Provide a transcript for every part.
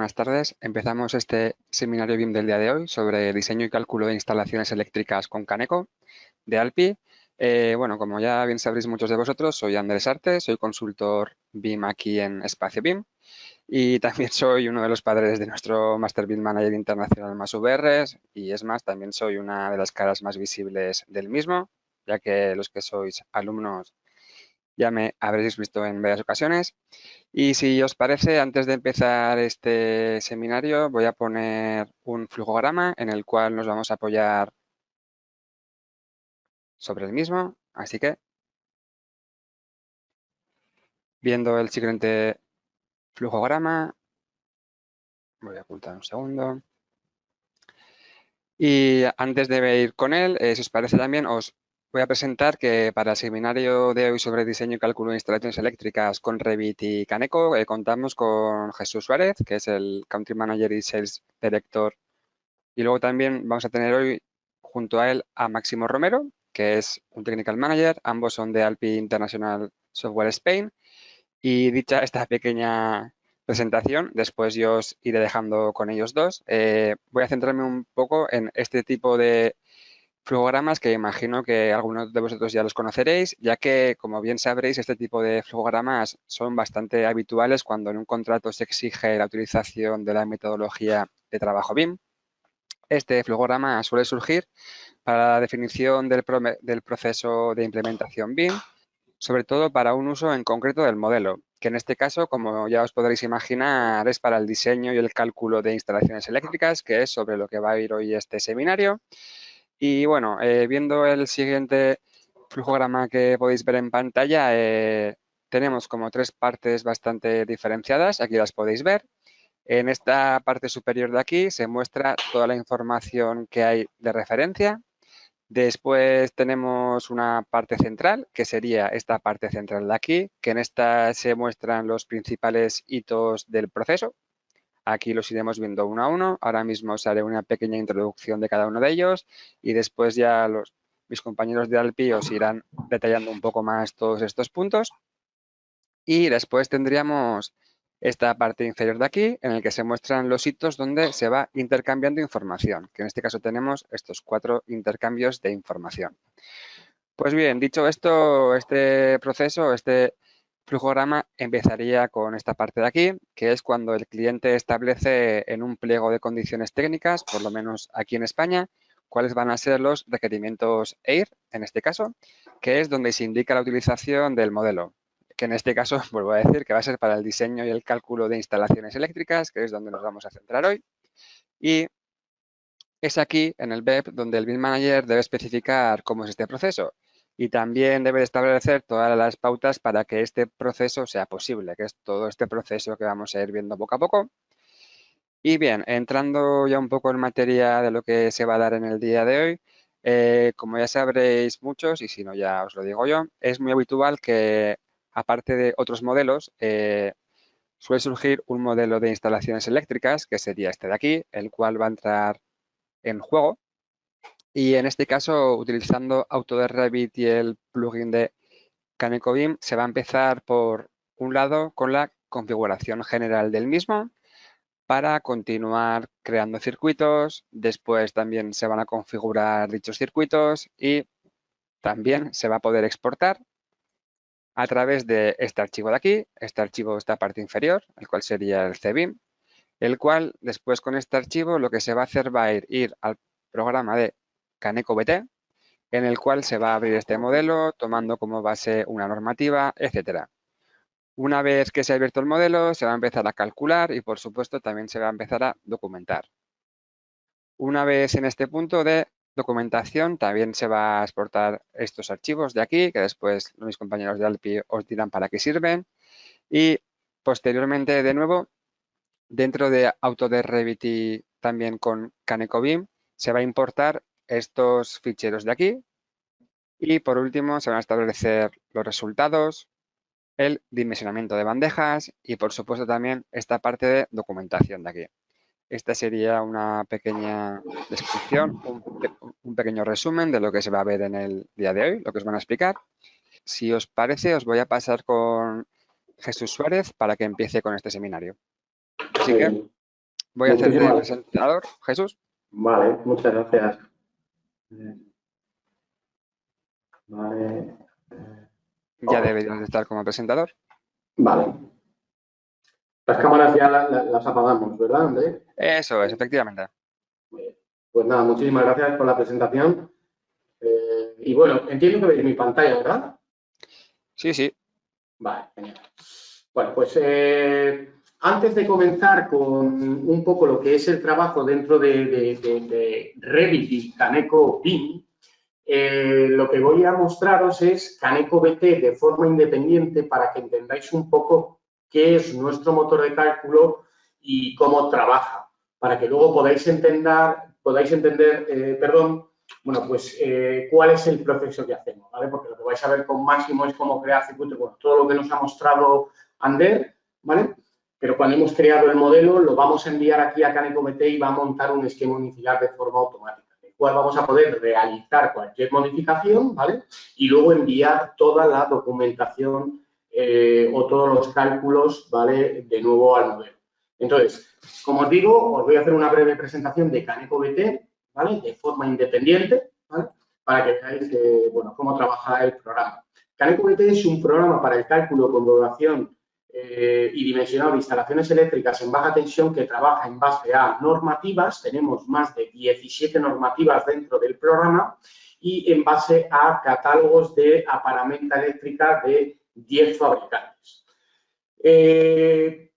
buenas tardes. Empezamos este seminario BIM del día de hoy sobre diseño y cálculo de instalaciones eléctricas con Caneco de ALPI. Bueno, como ya bien sabréis muchos de vosotros, soy Andrés Arte, soy consultor BIM aquí en Espacio BIM y también soy uno de los padres de nuestro Master BIM Manager Internacional más VRs y es más, también soy una de las caras más visibles del mismo, ya que los que sois alumnos ya me habréis visto en varias ocasiones. Y si os parece, antes de empezar este seminario, voy a poner un flujograma en el cual nos vamos a apoyar sobre el mismo. Así que, viendo el siguiente flujograma, voy a ocultar un segundo. Y antes de ir con él, si os parece también, os voy a presentar que para el seminario de hoy sobre diseño y cálculo de instalaciones eléctricas con Revit y Caneco, contamos con Jesús Suárez, que es el Country Manager y Sales Director. Y luego también vamos a tener hoy junto a él a Máximo Romero, que es un Technical Manager. Ambos son de ALPI International Software Spain. Y dicha esta pequeña presentación, después yo os iré dejando con ellos dos. Voy a centrarme un poco en este tipo de flujogramas que imagino que algunos de vosotros ya los conoceréis, ya que, como bien sabréis, este tipo de flujogramas son bastante habituales cuando en un contrato se exige la utilización de la metodología de trabajo BIM. Este flujograma suele surgir para la definición del proceso de implementación BIM, sobre todo para un uso en concreto del modelo, que en este caso, como ya os podréis imaginar, es para el diseño y el cálculo de instalaciones eléctricas, que es sobre lo que va a ir hoy este seminario. Y bueno, viendo el siguiente flujograma que podéis ver en pantalla, tenemos como tres partes bastante diferenciadas, aquí las podéis ver. En esta parte superior de aquí se muestra toda la información que hay de referencia. Después tenemos una parte central, que sería esta parte central de aquí, que en esta se muestran los principales hitos del proceso. Aquí los iremos viendo uno a uno. Ahora mismo os haré una pequeña introducción de cada uno de ellos y después ya mis compañeros de ALPI os irán detallando un poco más todos estos puntos. Y después tendríamos esta parte inferior de aquí, en el que se muestran los hitos donde se va intercambiando información, que en este caso tenemos estos 4 intercambios de información. Pues bien, dicho esto, este proceso, este flujograma empezaría con esta parte de aquí, que es cuando el cliente establece en un pliego de condiciones técnicas, por lo menos aquí en España, cuáles van a ser los requerimientos EIR, en este caso, que es donde se indica la utilización del modelo, que en este caso, vuelvo a decir, que va a ser para el diseño y el cálculo de instalaciones eléctricas, que es donde nos vamos a centrar hoy. Y es aquí, en el BEP, donde el BIM Manager debe especificar cómo es este proceso y también debe establecer todas las pautas para que este proceso sea posible, que es todo este proceso que vamos a ir viendo poco a poco. Y bien, entrando ya un poco en materia de lo que se va a dar en el día de hoy, como ya sabréis muchos, y si no ya os lo digo yo, es muy habitual que, aparte de otros modelos, suele surgir un modelo de instalaciones eléctricas, que sería este de aquí, el cual va a entrar en juego. Y en este caso, utilizando Autodesk Revit y el plugin de Caneco BIM, se va a empezar por un lado con la configuración general del mismo para continuar creando circuitos. Después también se van a configurar dichos circuitos y también se va a poder exportar a través de este archivo de aquí, este archivo, esta parte inferior, el cual sería el CBIM, el cual después con este archivo lo que se va a hacer va a ir al programa de Caneco BT, en el cual se va a abrir este modelo tomando como base una normativa, etcétera. Una vez que se ha abierto el modelo, se va a empezar a calcular y, por supuesto, también se va a empezar a documentar. Una vez en este punto de documentación, también se va a exportar estos archivos de aquí, que después mis compañeros de ALPI os dirán para qué sirven. Y posteriormente, de nuevo, dentro de Autodesk Revit y también con Caneco BIM, se va a importar estos ficheros de aquí. Y por último, se van a establecer los resultados, el dimensionamiento de bandejas y, por supuesto, también esta parte de documentación de aquí. Esta sería una pequeña descripción, un pequeño resumen de lo que se va a ver en el día de hoy, lo que os van a explicar. Si os parece, os voy a pasar con Jesús Suárez para que empiece con este seminario. Así que, Voy a hacer de Muchísimas presentador, Jesús. Vale, muchas gracias. Vale, Ya ok, deberías de estar como presentador. vale. Las cámaras ya las apagamos, ¿verdad, Andrés? Eso es, efectivamente. Muy bien. Pues nada, muchísimas gracias por la presentación. Y bueno, entiendo que veis mi pantalla, ¿verdad? Sí, sí. Vale, genial. Bueno, pues antes de comenzar con un poco lo que es el trabajo dentro de Revit y Caneco BIM, lo que voy a mostraros es Caneco BT de forma independiente para que entendáis un poco qué es nuestro motor de cálculo y cómo trabaja, para que luego podáis entender, bueno, pues cuál es el proceso que hacemos, ¿vale? Porque lo que vais a ver con Máximo es cómo crear circuitos, bueno, todo lo que nos ha mostrado Ander, ¿vale? Pero cuando hemos creado el modelo, lo vamos a enviar aquí a Caneco BT y va a montar un esquema unificar de forma automática, en el cual vamos a poder realizar cualquier modificación, ¿vale? Y luego enviar toda la documentación o todos los cálculos, ¿vale? De nuevo al modelo. Entonces, como os digo, os voy a hacer una breve presentación de Caneco BT, ¿vale? De forma independiente, ¿vale? Para que veáis bueno, cómo trabaja el programa. Caneco BT es un programa para el cálculo con duración y dimensionado de instalaciones eléctricas en baja tensión que trabaja en base a normativas. Tenemos más de 17 normativas dentro del programa y en base a catálogos de aparamenta eléctrica de 10 fabricantes.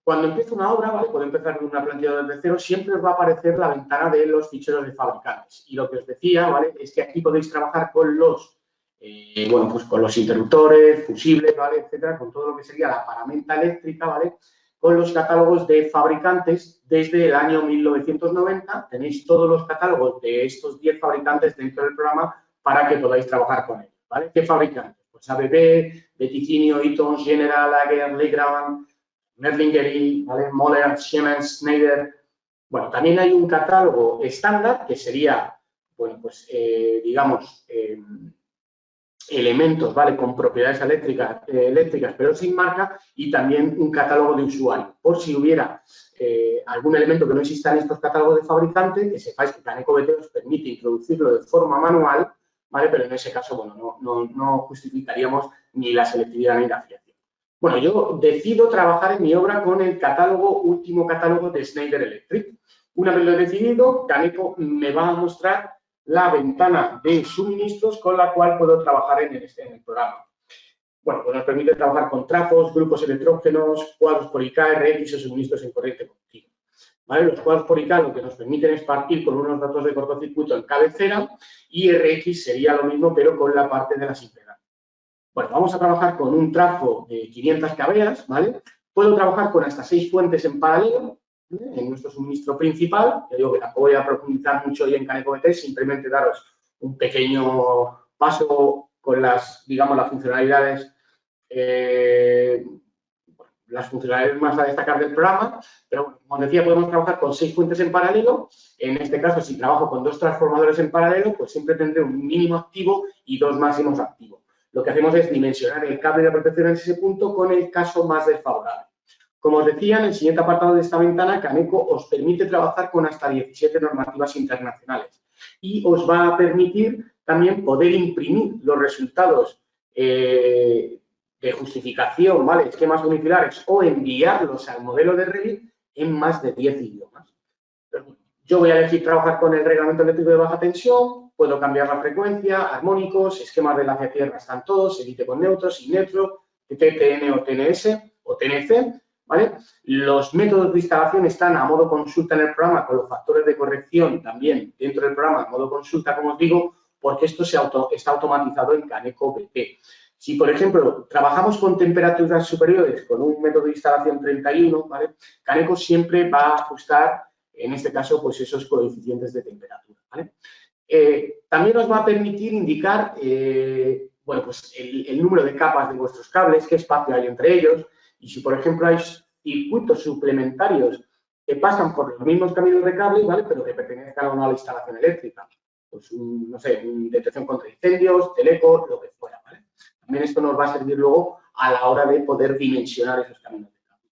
Cuando empieza una obra, ¿vale? Puede empezar de una plantilla desde cero, siempre os va a aparecer la ventana de los ficheros de fabricantes. Y lo que os decía, ¿vale? Es que aquí podéis trabajar con los, bueno, pues con los interruptores, fusibles, ¿vale? Etcétera, con todo lo que sería la paramenta eléctrica, ¿vale? Con los catálogos de fabricantes desde el año 1990. Tenéis todos los catálogos de estos 10 fabricantes dentro del programa para que podáis trabajar con ellos, ¿vale? ¿Qué fabricantes? Pues ABB, Veticinio, Eaton, General, Lager, Legrand, Merlin-Gery, ¿vale? Moller, Siemens, Schneider. Bueno, también hay un catálogo estándar que sería, bueno, pues digamos, elementos, ¿vale? Con propiedades eléctricas, pero sin marca, y también un catálogo de usuario. Por si hubiera algún elemento que no exista en estos catálogos de fabricante, que sepáis que Caneco BT os permite introducirlo de forma manual, ¿vale? Pero en ese caso, bueno, no justificaríamos ni la selectividad ni la afiliación. Bueno, yo decido trabajar en mi obra con el último catálogo de Schneider Electric. Una vez lo he decidido, Caneco me va a mostrar la ventana de suministros con la cual puedo trabajar en el programa. Bueno, pues nos permite trabajar con trazos, grupos electrógenos, cuadros por IK, RX o suministros en corriente continua. ¿Vale? Los cuadros por IK lo que nos permiten es partir con unos datos de cortocircuito en cabecera y RX sería lo mismo, pero con la parte de las impedancias. Bueno, vamos a trabajar con un trazo de 500 kVA, ¿vale? Puedo trabajar con hasta 6 fuentes en paralelo, ¿vale? En nuestro suministro principal. Ya digo que tampoco voy a profundizar mucho hoy en Caneco BT, simplemente daros un pequeño paso con digamos, las funcionalidades más a destacar del programa, pero bueno, como os decía, podemos trabajar con 6 fuentes en paralelo. En este caso, si trabajo con 2 transformadores en paralelo, pues siempre tendré un mínimo activo y 2 máximos activos. Lo que hacemos es dimensionar el cable de protección en ese punto con el caso más desfavorable. Como os decía, en el siguiente apartado de esta ventana, Caneco os permite trabajar con hasta 17 normativas internacionales y os va a permitir también poder imprimir los resultados de justificación, ¿vale? Esquemas unifilares o enviarlos al modelo de Revit en más de 10 idiomas. Yo voy a elegir trabajar con el reglamento eléctrico de baja tensión, puedo cambiar la frecuencia, armónicos, esquemas de enlace a tierra están todos, edite con neutros, sin neutro, TTN o TNS o TNC, ¿vale? Los métodos de instalación están a modo consulta en el programa, con los factores de corrección también dentro del programa a modo consulta, como os digo, porque esto está automatizado en Caneco BT. Si, por ejemplo, trabajamos con temperaturas superiores con un método de instalación 31, ¿vale? Caneco siempre va a ajustar, en este caso, pues esos coeficientes de temperatura, ¿vale? También nos va a permitir indicar, bueno, pues el número de capas de vuestros cables, qué espacio hay entre ellos, y si, por ejemplo, hay circuitos suplementarios que pasan por los mismos caminos de cable, ¿vale? Pero que pertenezcan a una instalación eléctrica, pues, no sé, detección contra incendios, teleco, lo que fuera, ¿vale? También esto nos va a servir luego a la hora de poder dimensionar esos caminos de cable.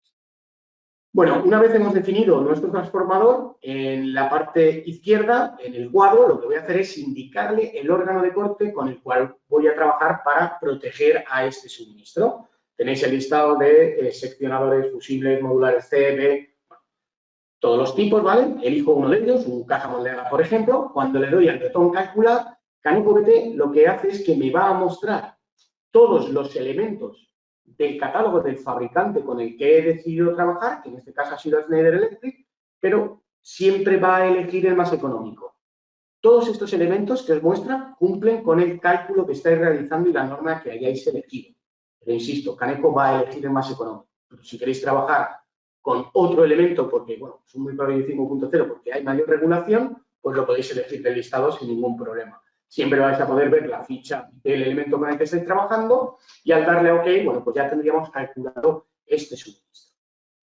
Bueno, una vez hemos definido nuestro transformador, en la parte izquierda, en el cuadro, lo que voy a hacer es indicarle el órgano de corte con el cual voy a trabajar para proteger a este suministro. Tenéis el listado de seccionadores fusibles, modulares C, B, todos los tipos, ¿vale? Elijo uno de ellos, un caja moldeada, por ejemplo. Cuando le doy al botón calcular, Caneco BT lo que hace es que me va a mostrar todos los elementos del catálogo del fabricante con el que he decidido trabajar, que en este caso ha sido Schneider Electric, pero siempre va a elegir el más económico. Todos estos elementos que os muestra cumplen con el cálculo que estáis realizando y la norma que hayáis elegido. Pero insisto, Caneco va a elegir el más económico. Pero si queréis trabajar con otro elemento, porque bueno, es un muy probable 5.0, porque hay mayor regulación, pues lo podéis elegir del listado sin ningún problema. Siempre vais a poder ver la ficha del elemento con el que estáis trabajando y al darle a OK, bueno, pues ya tendríamos calculado este suministro.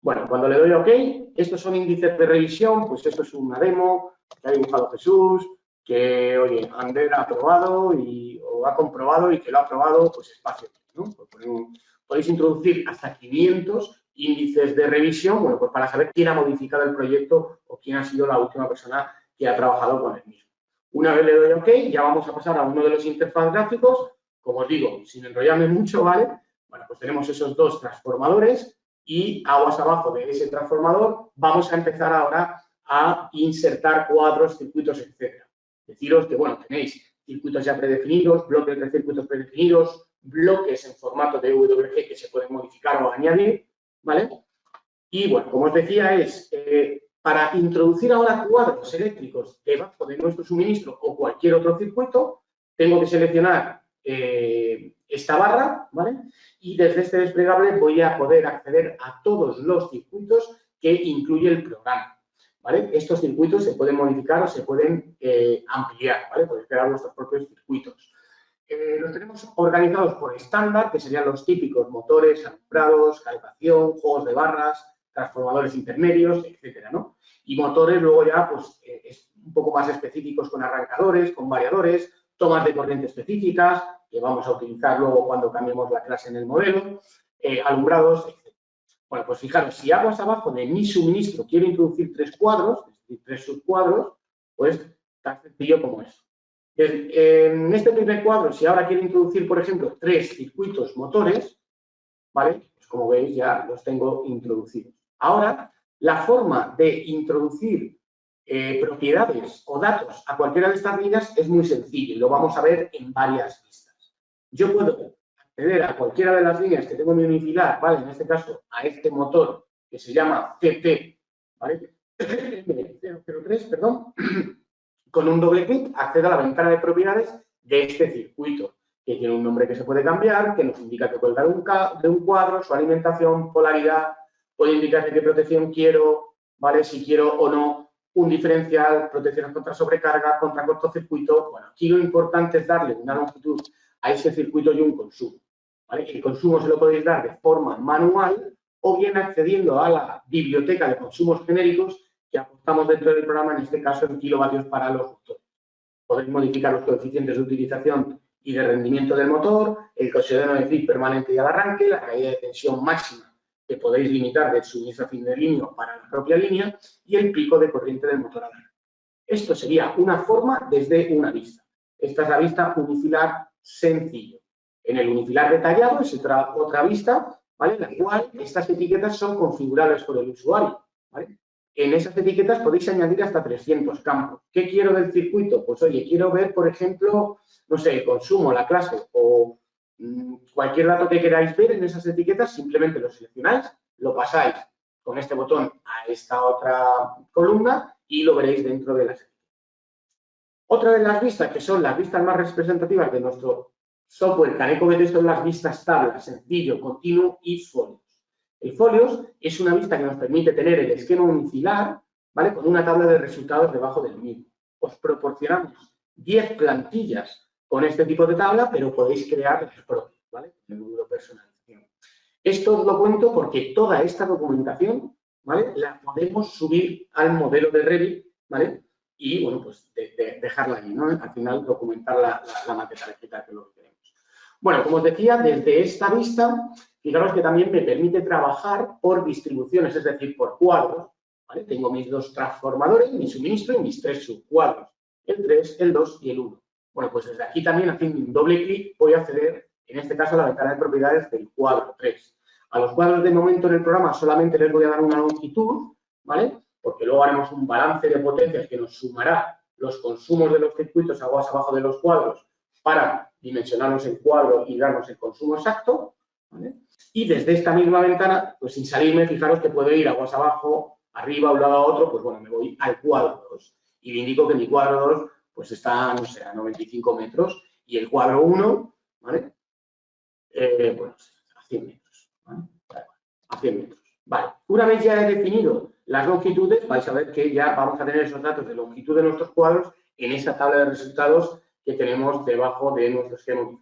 Bueno, cuando le doy a OK, estos son índices de revisión, pues esto es una demo que ha dibujado Jesús, que, oye, Ander ha probado o ha comprobado y que lo ha probado, pues espacio, ¿no? Podéis introducir hasta 500 índices de revisión, bueno, pues para saber quién ha modificado el proyecto o quién ha sido la última persona que ha trabajado con el mismo. Una vez le doy OK, ya vamos a pasar a uno de los interfaz gráficos. Como os digo, sin enrollarme mucho, ¿vale? Bueno, pues tenemos esos dos transformadores y aguas abajo de ese transformador vamos a empezar ahora a insertar cuadros, circuitos, etcétera. Deciros que, bueno, tenéis circuitos ya predefinidos, bloques de circuitos predefinidos, bloques en formato de WG que se pueden modificar o añadir, ¿vale? Y, bueno, como os decía, para introducir ahora cuadros eléctricos debajo de nuestro suministro o cualquier otro circuito, tengo que seleccionar esta barra, ¿vale? Y desde este desplegable voy a poder acceder a todos los circuitos que incluye el programa, ¿vale? Estos circuitos se pueden modificar o se pueden ampliar, ¿vale? Podéis crear vuestros propios circuitos. Los tenemos organizados por estándar, que serían los típicos motores, alumbrados, calefacción, juegos de barras, transformadores intermedios, etcétera, ¿no? Y motores luego ya, pues, es un poco más específicos con arrancadores, con variadores, tomas de corriente específicas, que vamos a utilizar luego cuando cambiemos la clase en el modelo, alumbrados, etc. Bueno, pues fijaros, si aguas abajo de mi suministro quiero introducir 3 cuadros, es decir, 3 subcuadros, pues tan sencillo como eso. En este primer cuadro, si ahora quiero introducir, por ejemplo, 3 circuitos motores, ¿vale? Pues como veis ya los tengo introducidos. Ahora, la forma de introducir propiedades o datos a cualquiera de estas líneas es muy sencilla y lo vamos a ver en varias vistas. Yo puedo acceder a cualquiera de las líneas que tengo en mi unifilar, ¿vale? En este caso, a este motor que se llama CT, ¿vale? 003, perdón. Con un doble clic accedo a la ventana de propiedades de este circuito, que tiene un nombre que se puede cambiar, que nos indica que cuelga de un cuadro, su alimentación, polaridad, puede indicar de qué protección quiero, ¿vale? Si quiero o no un diferencial, protección contra sobrecarga, contra cortocircuito. Bueno, aquí lo importante es darle una longitud a ese circuito y un consumo, ¿vale? El consumo se lo podéis dar de forma manual o bien accediendo a la biblioteca de consumos genéricos que aportamos dentro del programa, en este caso en kilovatios para los motores. Podéis modificar los coeficientes de utilización y de rendimiento del motor, el coeficiente de flip permanente y al arranque, la caída de tensión máxima que podéis limitar del suministro a fin de línea para la propia línea y el pico de corriente del motor al arranque. Esto sería una forma desde una vista. Esta es la vista unifilar sencillo. En el unifilar detallado es otra vista, ¿vale? En la cual estas etiquetas son configurables por el usuario, ¿vale? En esas etiquetas podéis añadir hasta 300 campos. ¿Qué quiero del circuito? Pues, oye, quiero ver, por ejemplo, no sé, el consumo, la clase o cualquier dato que queráis ver en esas etiquetas, simplemente lo seleccionáis, lo pasáis con este botón a esta otra columna y lo veréis dentro de las etiquetas. Otra de las vistas, que son las vistas más representativas de nuestro software Caneco BT, son las vistas tablas, sencillo, continuo y folios. El folios es una vista que nos permite tener el esquema unifilar, ¿vale? Con una tabla de resultados debajo del mismo. Os proporcionamos 10 plantillas con este tipo de tabla, pero podéis crear las propias, ¿vale? En el módulo personalización. Esto os lo cuento porque toda esta documentación, ¿vale? La podemos subir al modelo de Revit, ¿vale? Y, bueno, pues dejarla ahí, ¿no? Al final documentar la maqueta, que es lo que queremos. Bueno, como os decía, desde esta vista Fijaros que también me permite trabajar por distribuciones, es decir, por cuadros. ¿Vale? Tengo mis dos transformadores, mi suministro y mis tres subcuadros, el 3, el 2 y el 1. Bueno, pues desde aquí también, haciendo un doble clic, voy a acceder, en este caso, a la ventana de propiedades del cuadro 3. A los cuadros de momento en el programa solamente les voy a dar una longitud, ¿vale? Porque luego haremos un balance de potencias que nos sumará los consumos de los circuitos aguas abajo de los cuadros para dimensionarnos el cuadro y darnos el consumo exacto, ¿vale? Y desde esta misma ventana, pues sin salirme, fijaros que puedo ir aguas abajo, arriba, a un lado a otro, pues bueno, me voy al cuadro 2 y le indico que mi cuadro 2 pues está, no sé, a 95 metros y el cuadro 1, ¿vale? Bueno, a 100 metros, ¿vale? A 100 metros. Vale, una vez ya he definido las longitudes, vais a ver que ya vamos a tener esos datos de longitud de nuestros cuadros en esa tabla de resultados que tenemos debajo de nuestro esquema.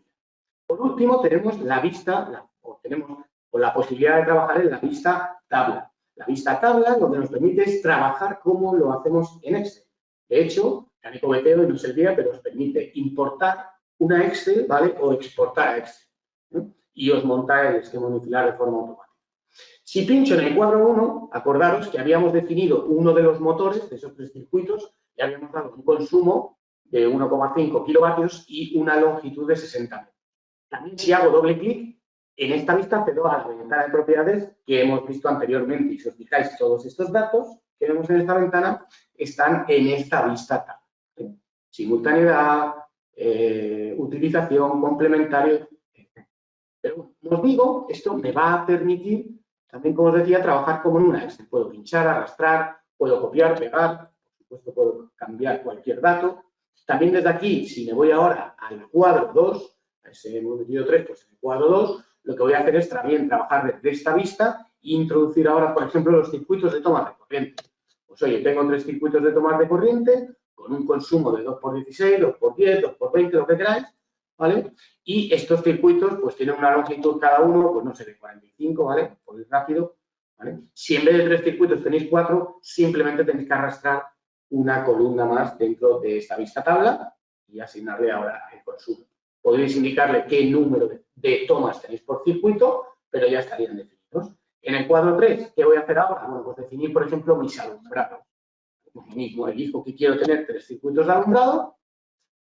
Por último, tenemos la vista, tenemos la posibilidad de trabajar en la vista tabla. La vista tabla lo que nos permite es trabajar como lo hacemos en Excel. De hecho, Caneco BT hoy no es el día, pero os permite importar una Excel, ¿vale? O exportar a Excel, ¿no? Y os monta el esquema unifilar de forma automática. Si pincho en el cuadro 1, acordaros que habíamos definido uno de los motores de esos tres circuitos y habíamos dado un consumo de 1,5 kilovatios y una longitud de 60 metros. También si hago doble clic, en esta vista accedo a la ventana de propiedades que hemos visto anteriormente. Y si os fijáis, todos estos datos que vemos en esta ventana están en esta vista tabla. Simultaneidad, utilización, complementario, etc. Pero como os digo, esto me va a permitir también, como os decía, trabajar como en una Excel. Puedo pinchar, arrastrar, puedo copiar, pegar, por supuesto puedo cambiar cualquier dato. También desde aquí, si me voy ahora al cuadro 2, a ese hemos metido 3, pues en el cuadro 2, lo que voy a hacer es también trabajar desde esta vista e introducir ahora, por ejemplo, los circuitos de toma de corriente. Pues oye, tengo 3 circuitos de toma de corriente con un consumo de 2 por 16, 2 por 10, 2 por 20, lo que queráis, ¿vale? Y estos circuitos pues tienen una longitud cada uno, pues no sé, de 45, ¿vale? Por ir rápido, ¿vale? Si en vez de 3 circuitos tenéis 4, simplemente tenéis que arrastrar una columna más dentro de esta vista tabla y asignarle ahora el consumo. Podéis indicarle qué número de tomas tenéis por circuito, pero ya estarían definidos. En el cuadro 3, ¿qué voy a hacer ahora? Bueno, pues definir, por ejemplo, mis alumbrados. Lo mismo, elijo que quiero tener 3 circuitos de alumbrado,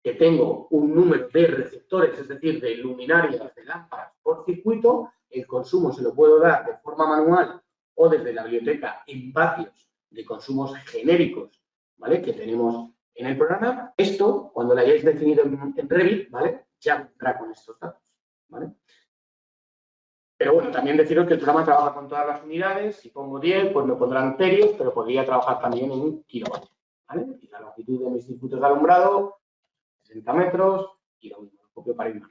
que tengo un número de receptores, es decir, de luminarias, de lámparas por circuito. El consumo se lo puedo dar de forma manual o desde la biblioteca en vatios de consumos genéricos, ¿vale? Que tenemos en el programa. Esto, cuando lo hayáis definido en Revit, ¿vale? Ya vendrá con estos datos, ¿vale? Pero bueno, también deciros que el programa trabaja con todas las unidades. Si pongo 10, pues me pondrá amperios, pero podría trabajar también en kilovatios, ¿vale? Y la longitud de mis circuitos de alumbrado, 60 metros, y lo mismo, lo copio para ir más.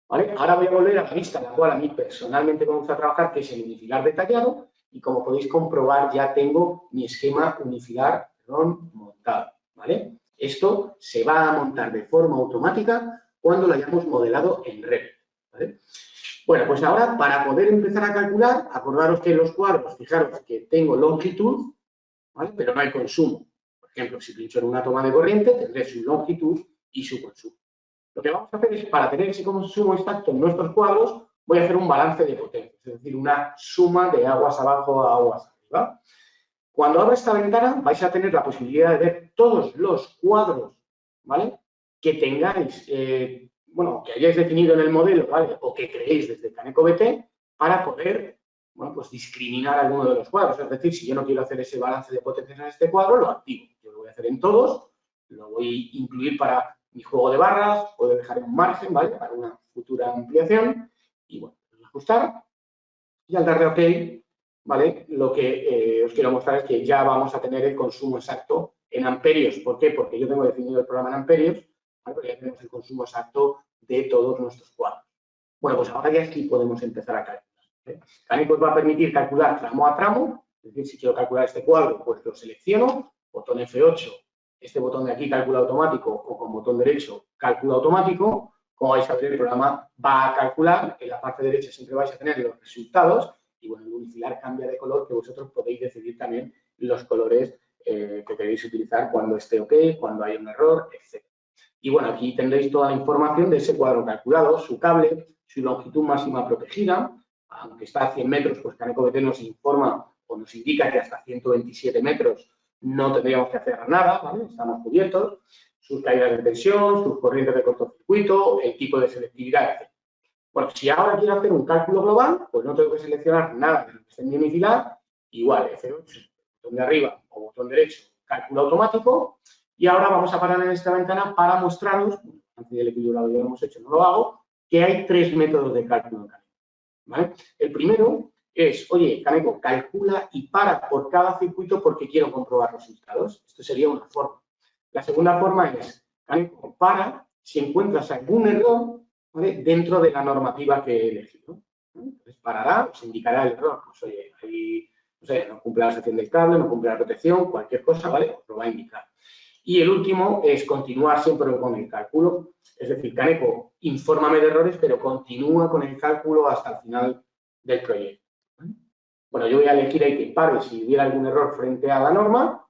¿Vale? Ahora voy a volver a la vista, la cual a mí personalmente me gusta trabajar, que es el unifilar detallado, y como podéis comprobar, ya tengo mi esquema unifilar montado, ¿vale? Esto se va a montar de forma automática cuando lo hayamos modelado en Revit, ¿vale? Bueno, pues ahora, para poder empezar a calcular, acordaros que en los cuadros, fijaros que tengo longitud, ¿vale? Pero no hay consumo. Por ejemplo, si pincho en una toma de corriente, tendré su longitud y su consumo. Lo que vamos a hacer es, para tener ese consumo exacto en nuestros cuadros, voy a hacer un balance de potencia, es decir, una suma de aguas abajo a aguas arriba. Cuando abra esta ventana, vais a tener la posibilidad de ver todos los cuadros, ¿vale? Que tengáis, bueno, que hayáis definido en el modelo, ¿vale? O que creéis desde Caneco BT para poder, bueno, pues discriminar alguno de los cuadros. Es decir, si yo no quiero hacer ese balance de potencias en este cuadro, lo activo. Yo lo voy a hacer en todos, lo voy a incluir para mi juego de barras, puedo dejar un margen, ¿vale? Para una futura ampliación y, bueno, ajustar y al darle OK, ¿vale? Lo que os quiero mostrar es que ya vamos a tener el consumo exacto en amperios. ¿Por qué? Porque yo tengo definido el programa en amperios, ¿vale? Porque ya tenemos el consumo exacto de todos nuestros cuadros. Bueno, pues ahora ya sí podemos empezar a calcular, ¿vale? Caneco os va a permitir calcular tramo a tramo, es decir, si quiero calcular este cuadro, pues lo selecciono, botón F8, este botón de aquí calcula automático o con botón derecho calcula automático. Como vais a ver, el programa va a calcular, en la parte derecha siempre vais a tener los resultados y bueno, el unifilar cambia de color, que vosotros podéis decidir también los colores que queréis utilizar cuando esté OK, cuando haya un error, etc. Y bueno, aquí tendréis toda la información de ese cuadro calculado, su cable, su longitud máxima protegida, aunque está a 100 metros, pues CanecoBT nos informa o nos indica que hasta 127 metros no tendríamos que hacer nada, ¿vale? Estamos cubiertos, sus caídas de tensión, sus corrientes de cortocircuito, el tipo de selectividad, etc. Bueno, si ahora quiero hacer un cálculo global, pues no tengo que seleccionar nada de lo que esté en mi unifilar, igual F8, botón de arriba o botón derecho, cálculo automático, y ahora vamos a parar en esta ventana para mostraros, antes del equilibrado ya lo hemos hecho, no lo hago, que hay 3 métodos de cálculo en Caneco, ¿vale? El primero es, oye, Caneco, calcula y para por cada circuito porque quiero comprobar resultados. Esto sería una forma. La segunda forma es, Caneco, para si encuentras algún error, ¿vale?, dentro de la normativa que he elegido. Entonces, parará, os indicará el error. Pues, oye, ahí, no sé, no cumple la sección del cable, no cumple la protección, cualquier cosa, ¿vale? Os lo va a indicar. Y el último es continuar siempre con el cálculo. Es decir, Caneco, infórmame de errores, pero continúa con el cálculo hasta el final del proyecto. Bueno, yo voy a elegir ahí que pare si hubiera algún error frente a la norma.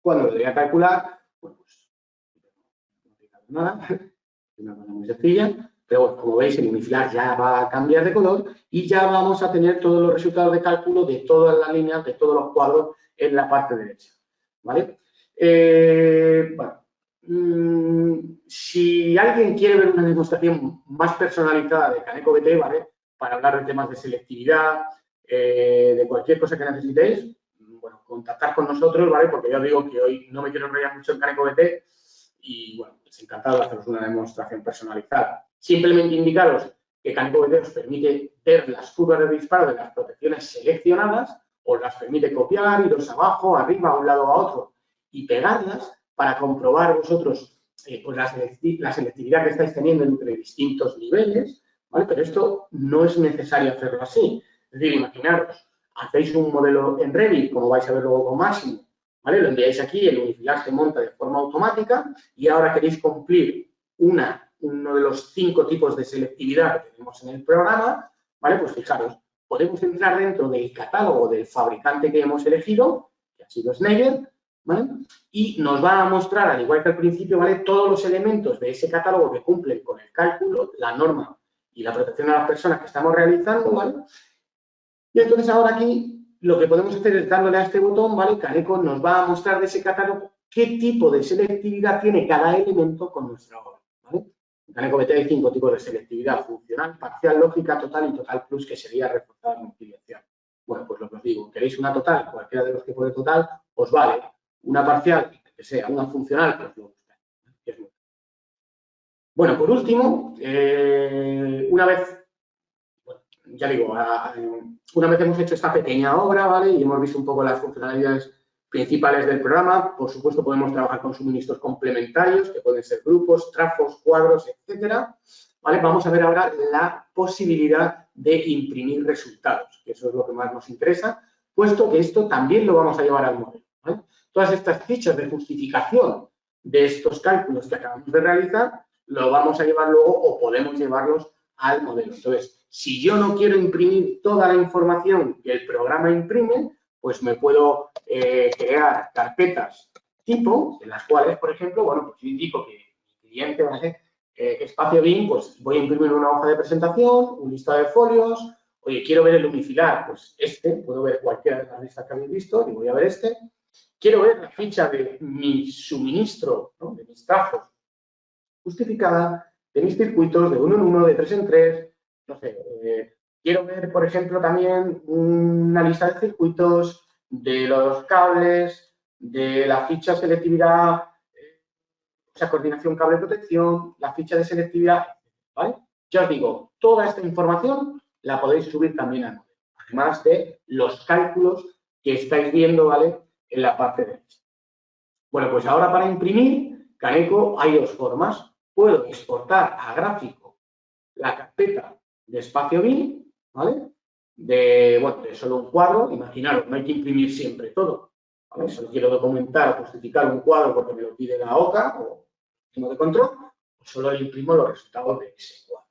Cuando lo voy a calcular, bueno, pues no nada, es una cosa muy sencilla. Pero bueno, como veis, el unifilar ya va a cambiar de color y ya vamos a tener todos los resultados de cálculo de todas las líneas, de todos los cuadros en la parte derecha. ¿Vale? Bueno, si alguien quiere ver una demostración más personalizada de CanecoBT, ¿vale?, para hablar de temas de selectividad, de cualquier cosa que necesitéis, bueno, contactar con nosotros, ¿vale? Porque ya os digo que hoy no me quiero enrollar mucho en CanecoBT y, bueno, pues encantado de haceros una demostración personalizada. Simplemente indicaros que CanecoBT os permite ver las curvas de disparo de las protecciones seleccionadas, os las permite copiar, iros abajo, arriba, a un lado, a otro y pegarlas para comprobar vosotros pues la selectividad que estáis teniendo entre distintos niveles, ¿vale? Pero esto no es necesario hacerlo así. Es decir, imaginaros, hacéis un modelo en Revit, como vais a ver luego con Máximo, ¿vale? Lo enviáis aquí, el unifilar se monta de forma automática y ahora queréis cumplir uno de los 5 tipos de selectividad que tenemos en el programa, ¿vale? Pues fijaros, podemos entrar dentro del catálogo del fabricante que hemos elegido, que ha sido Schneider, ¿vale? Y nos va a mostrar, al igual que al principio, ¿vale?, todos los elementos de ese catálogo que cumplen con el cálculo, la norma y la protección a las personas que estamos realizando, ¿vale? Y entonces ahora aquí lo que podemos hacer es dándole a este botón, ¿vale? Caneco nos va a mostrar de ese catálogo qué tipo de selectividad tiene cada elemento con nuestra obra, ¿vale? En CanecoBT hay 5 tipos de selectividad: funcional, parcial, lógica, total y total plus, que sería reforzada multidirección. Bueno, pues lo que os digo, queréis una total, cualquiera de los que pone total, os vale. Una parcial, que sea una funcional, pues lo buscáis. Bueno, por último, una vez, bueno, ya digo, una vez hemos hecho esta pequeña obra, ¿vale?, y hemos visto un poco las funcionalidades principales del programa, por supuesto podemos trabajar con suministros complementarios, que pueden ser grupos, trafos, cuadros, etcétera, ¿vale? Vamos a ver ahora la posibilidad de imprimir resultados, que eso es lo que más nos interesa, puesto que esto también lo vamos a llevar al modelo, ¿vale? Todas estas fichas de justificación de estos cálculos que acabamos de realizar, lo vamos a llevar luego o podemos llevarlos al modelo. Entonces, si yo no quiero imprimir toda la información que el programa imprime, pues me puedo crear carpetas tipo, en las cuales, por ejemplo, bueno, pues yo indico que mi cliente, ¿vale?, espacio BIM, pues voy a imprimir una hoja de presentación, un listado de folios. Oye, quiero ver el unifilar, pues puedo ver cualquiera de las listas que habéis visto y voy a ver este. Quiero ver la ficha de mi suministro, ¿no?, de mis trafos justificada, de mis circuitos de 1 en 1, de 3 en 3, no sé. Quiero ver, por ejemplo, también una lista de circuitos, de los cables, de la ficha selectividad, o sea, coordinación cable protección, la ficha de selectividad, ¿vale? Ya os digo, toda esta información la podéis subir también al modelo, además de los cálculos que estáis viendo, ¿vale?, en la parte derecha. Bueno, pues ahora para imprimir Caneco hay 2 formas. Puedo exportar a gráfico la carpeta de espacio BIM, ¿vale?, bueno, de solo un cuadro. Imaginaros, no hay que imprimir siempre todo, ¿vale? Solo quiero documentar o justificar un cuadro porque me lo pide la OCA o el de control, pues solo imprimo los resultados de ese cuadro.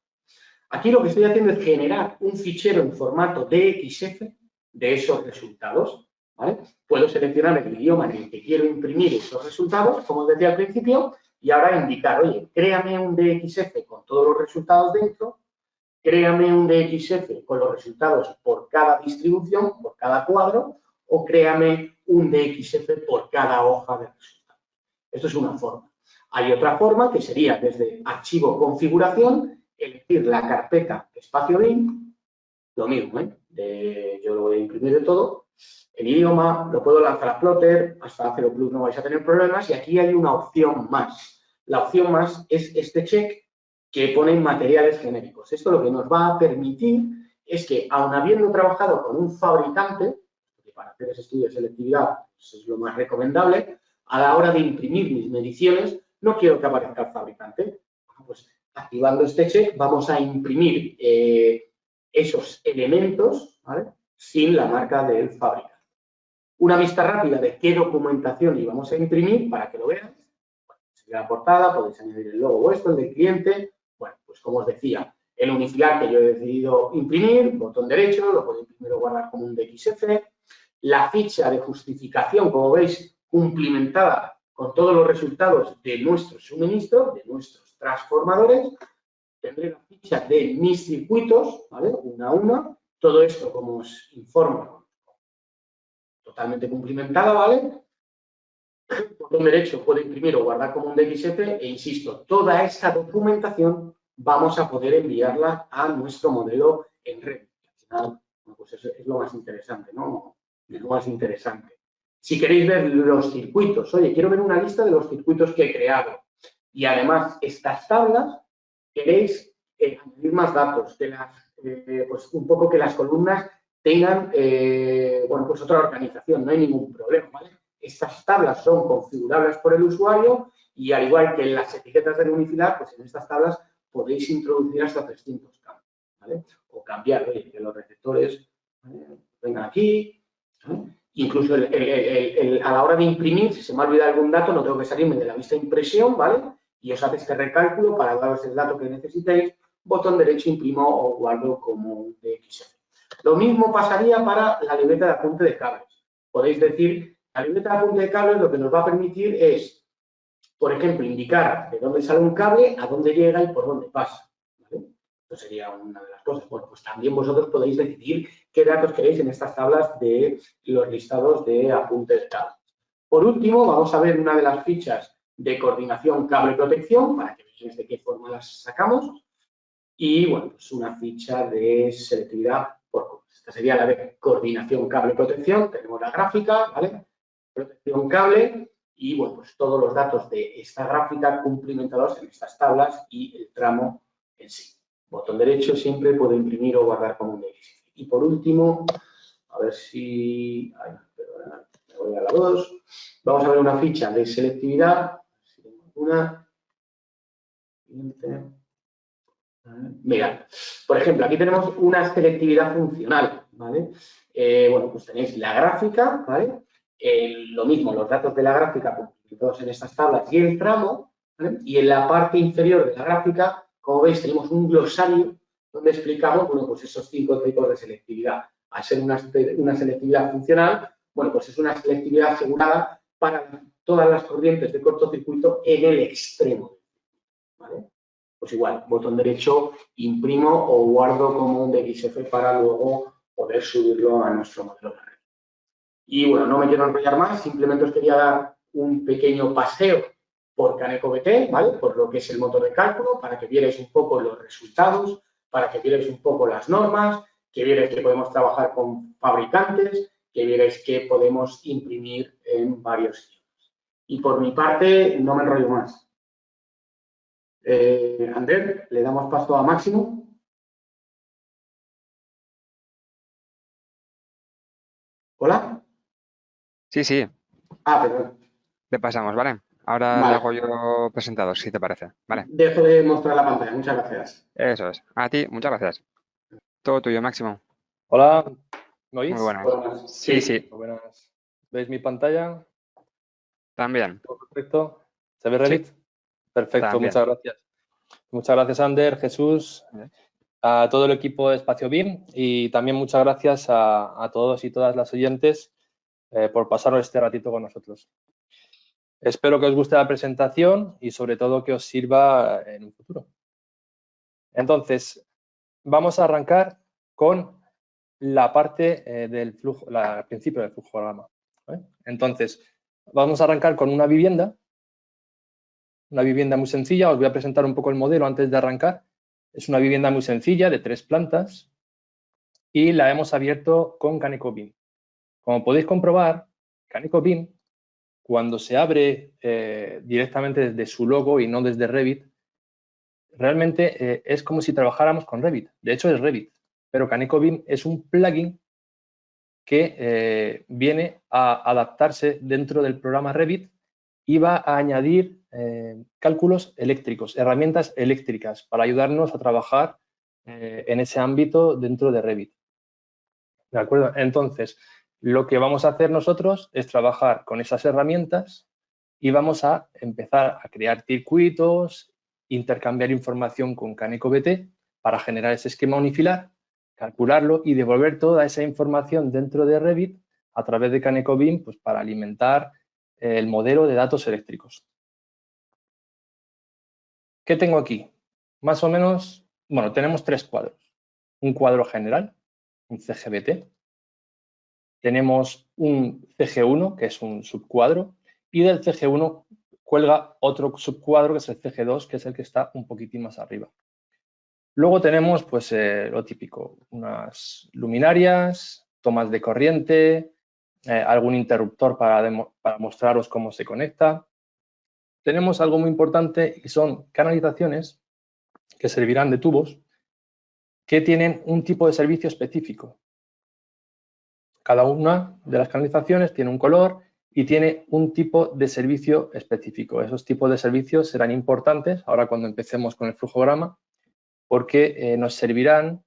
Aquí lo que estoy haciendo es generar un fichero en formato DXF de esos resultados, ¿vale? Puedo seleccionar el idioma en el que quiero imprimir esos resultados, como os decía al principio, y ahora indicar, oye, créame un DXF con todos los resultados dentro, créame un DXF con los resultados por cada distribución, por cada cuadro, o créame un DXF por cada hoja de resultados. Esto es una forma. Hay otra forma que sería desde archivo configuración, elegir la carpeta espacio bin, lo mismo, yo lo voy a imprimir de todo, el idioma, lo puedo lanzar a Plotter, hasta Zero Plus no vais a tener problemas, y aquí hay una opción más. La opción más es este check que pone materiales genéricos. Esto lo que nos va a permitir es que, aun habiendo trabajado con un fabricante, que para hacer ese estudio de selectividad pues es lo más recomendable, a la hora de imprimir mis mediciones, no quiero que aparezca el fabricante. Pues activando este check vamos a imprimir esos elementos, ¿vale?, sin la marca del fabricante. Una vista rápida de qué documentación íbamos a imprimir para que lo veáis. Bueno, sería la portada, podéis añadir el logo vuestro, el del cliente. Bueno, pues como os decía, el unifilar que yo he decidido imprimir, botón derecho, lo puedo imprimir o guardar como un DXF. La ficha de justificación, como veis, cumplimentada con todos los resultados de nuestro suministro, de nuestros transformadores. Tendré la ficha de mis circuitos, ¿vale?, una a una. Todo esto, como os informo, totalmente cumplimentada, ¿vale? Botón derecho puedo imprimir o guardar como un DXF e, insisto, toda esta documentación vamos a poder enviarla a nuestro modelo en red. Al final, bueno, pues eso es lo más interesante, ¿no? Es lo más interesante. Si queréis ver los circuitos, oye, quiero ver una lista de los circuitos que he creado. Y además, estas tablas, queréis añadir más datos, pues un poco que las columnas tengan, bueno, pues otra organización, no hay ningún problema, ¿vale? Estas tablas son configurables por el usuario y, al igual que en las etiquetas del unifilar, pues en estas tablas podéis introducir hasta 300 cambios, ¿vale? O cambiar, oye, que los receptores vengan aquí, ¿vale? Incluso a la hora de imprimir, si se me ha olvidado algún dato, no tengo que salirme de la vista de impresión, ¿vale? Y os hace este recálculo para daros el dato que necesitéis, botón derecho, imprimo o guardo como DXF. Lo mismo pasaría para la libreta de apunte de cables. Podéis decir, la libreta de apunte de cables lo que nos va a permitir es, por ejemplo, indicar de dónde sale un cable, a dónde llega y por dónde pasa, ¿vale? Esto sería una de las cosas. Bueno, pues también vosotros podéis decidir qué datos queréis en estas tablas de los listados de apuntes de cables. Por último, vamos a ver una de las fichas de coordinación cable-protección, para que veáis de qué forma las sacamos. Y, bueno, pues una ficha de selectividad por cubos. Esta sería la de coordinación cable-protección. Tenemos la gráfica, ¿vale? Protección cable y, bueno, pues todos los datos de esta gráfica cumplimentados en estas tablas y el tramo en sí. Botón derecho siempre puedo imprimir o guardar como un DXF. Y por último, a ver si... Ay, perdona, me voy a la 2. Vamos a ver una ficha de selectividad. Si tengo una. Mira, por ejemplo, aquí tenemos una selectividad funcional, ¿vale? Bueno, pues tenéis la gráfica, ¿vale? Lo mismo, los datos de la gráfica publicados en estas tablas y el tramo, ¿vale? Y en la parte inferior de la gráfica, como veis, tenemos un glosario donde explicamos, bueno, pues esos 5 tipos de selectividad. Al ser una selectividad funcional, bueno, pues es una selectividad asegurada para todas las corrientes de cortocircuito en el extremo, ¿vale? Pues igual, botón derecho, imprimo o guardo como un DXF para luego poder subirlo a nuestro modelo de red. Y bueno, no me quiero enrollar más, simplemente os quería dar un pequeño paseo por Caneco BT, ¿vale? Por lo que es el motor de cálculo, para que vierais un poco los resultados, para que vierais un poco las normas, que vierais que podemos trabajar con fabricantes, que vierais que podemos imprimir en varios idiomas. Y por mi parte, no me enrollo más. Ander, le damos paso a Máximo. ¿Hola? Sí, sí, Ah, perdón. le pasamos, ¿vale? Ahora le hago Vale. yo presentados, si te parece. Vale, Dejo de mostrar la pantalla. Muchas gracias. eso es. A ti, muchas gracias. Todo tuyo, Máximo. Hola, ¿me Muy oís? buenas. Buenas. Sí, Sí. sí, Buenas. ¿Veis mi pantalla? también. ¿Todo perfecto? ¿Se ve Sí, Revit? Perfecto, también. muchas gracias. Muchas gracias, Ander, Jesús, a todo el equipo de Espacio BIM y también muchas gracias a todos y todas las oyentes por pasaros este ratito con nosotros. Espero que os guste la presentación y sobre todo que os sirva en un futuro. Entonces, vamos a arrancar con la parte del flujo, al principio del flujograma, ¿vale? Entonces, vamos a arrancar con una vivienda muy sencilla. Os voy a presentar un poco el modelo antes de arrancar. Es una vivienda muy sencilla de 3 plantas y la hemos abierto con Kaneko BIM. Como podéis comprobar, Kaneko BIM, cuando se abre directamente desde su logo y no desde Revit, realmente es como si trabajáramos con Revit. De hecho, es Revit, pero Kaneko BIM es un plugin que viene a adaptarse dentro del programa Revit y va a añadir cálculos eléctricos, herramientas eléctricas para ayudarnos a trabajar en ese ámbito dentro de Revit. ¿De acuerdo? Entonces, lo que vamos a hacer nosotros es trabajar con esas herramientas y vamos a empezar a crear circuitos, intercambiar información con Kaneko BT para generar ese esquema unifilar, calcularlo y devolver toda esa información dentro de Revit a través de Kaneko BIM, pues, para alimentar el modelo de datos eléctricos. ¿Qué tengo aquí? Más o menos, bueno, tenemos 3 cuadros. Un cuadro general, un CGBT. Tenemos un CG1, que es un subcuadro, y del CG1 cuelga otro subcuadro, que es el CG2, que es el que está un poquitín más arriba. Luego tenemos, pues, lo típico, unas luminarias, tomas de corriente, algún interruptor para mostraros cómo se conecta. Tenemos algo muy importante y son canalizaciones que servirán de tubos que tienen un tipo de servicio específico. Cada una de las canalizaciones tiene un color y tiene un tipo de servicio específico. Esos tipos de servicios serán importantes ahora cuando empecemos con el flujograma, porque nos servirán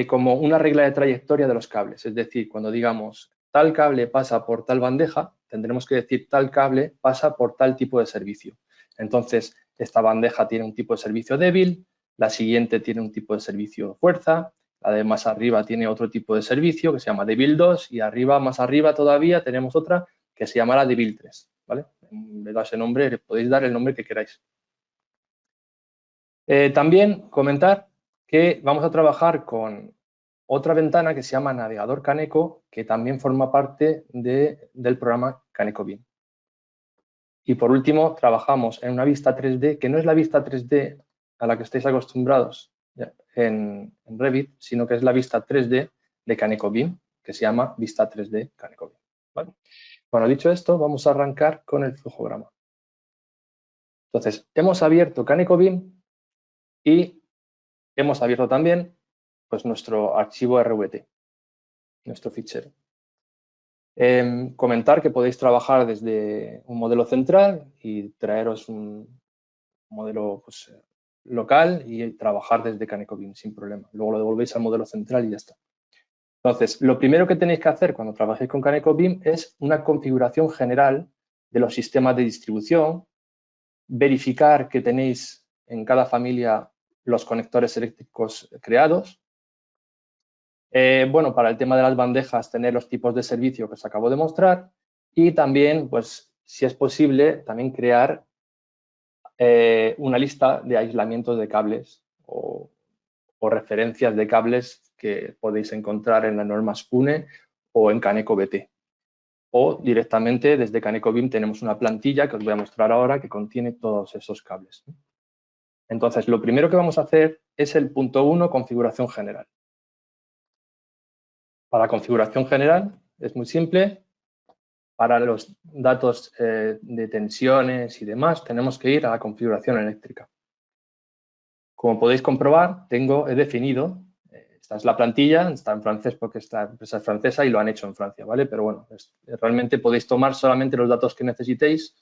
como una regla de trayectoria de los cables. Es decir, cuando digamos tal cable pasa por tal bandeja, tendremos que decir tal cable pasa por tal tipo de servicio. Entonces, esta bandeja tiene un tipo de servicio débil, la siguiente tiene un tipo de servicio fuerza, la de más arriba tiene otro tipo de servicio que se llama débil 2 y arriba, más arriba todavía tenemos otra que se llamará débil 3, ¿vale? Le das ese nombre, le podéis dar el nombre que queráis. También comentar que vamos a trabajar con otra ventana que se llama Navegador Kaneko, que también forma parte del programa Kaneko BIM. Y por último, trabajamos en una vista 3D, que no es la vista 3D a la que estáis acostumbrados en Revit, sino que es la vista 3D de Kaneko BIM, que se llama vista 3D Kaneko BIM. ¿Vale? Bueno, dicho esto, vamos a arrancar con el flujograma. Entonces, hemos abierto Kaneko BIM y hemos abierto también, pues, nuestro archivo RVT, nuestro fichero. Comentar que podéis trabajar desde un modelo central y traeros un modelo, pues, local y trabajar desde Kaneko BIM sin problema. Luego lo devolvéis al modelo central y ya está. Entonces, lo primero que tenéis que hacer cuando trabajéis con Kaneko BIM es una configuración general de los sistemas de distribución, verificar que tenéis en cada familia los conectores eléctricos creados. Bueno, para el tema de las bandejas, tener los tipos de servicio que os acabo de mostrar y también, pues, si es posible, también crear una lista de aislamientos de cables o referencias de cables que podéis encontrar en las normas PUNE o en Kaneko BT. O directamente desde Kaneko BIM tenemos una plantilla que os voy a mostrar ahora que contiene todos esos cables. Entonces, lo primero que vamos a hacer es el punto 1, configuración general. Para configuración general es muy simple. Para los datos de tensiones y demás, tenemos que ir a la configuración eléctrica. Como podéis comprobar, he definido, esta es la plantilla, está en francés porque esta empresa es francesa y lo han hecho en Francia, ¿vale? Pero bueno, realmente podéis tomar solamente los datos que necesitéis.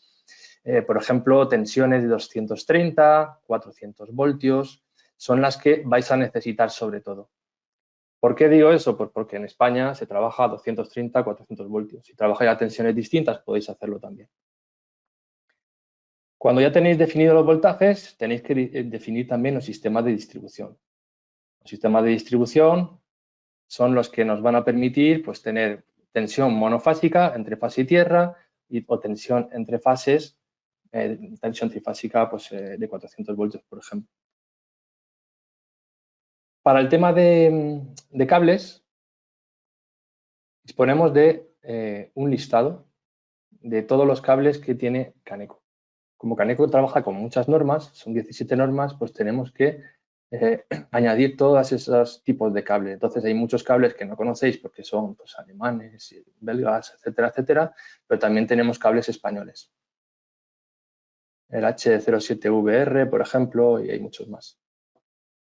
Por ejemplo, tensiones de 230, 400 voltios, son las que vais a necesitar sobre todo. ¿Por qué digo eso? Pues porque en España se trabaja a 230, 400 voltios. Si trabajáis a tensiones distintas, podéis hacerlo también. Cuando ya tenéis definidos los voltajes, tenéis que definir también los sistemas de distribución. Los sistemas de distribución son los que nos van a permitir, pues, tener tensión monofásica entre fase y tierra o tensión entre fases, tensión trifásica, pues, de 400 voltios, por ejemplo. Para el tema de cables, disponemos de un listado de todos los cables que tiene Caneco. Como Caneco trabaja con muchas normas, son 17 normas, pues tenemos que añadir todos esos tipos de cables. Entonces hay muchos cables que no conocéis porque son pues, alemanes, belgas, etcétera, etcétera, pero también tenemos cables españoles. El H07VR, por ejemplo, y hay muchos más.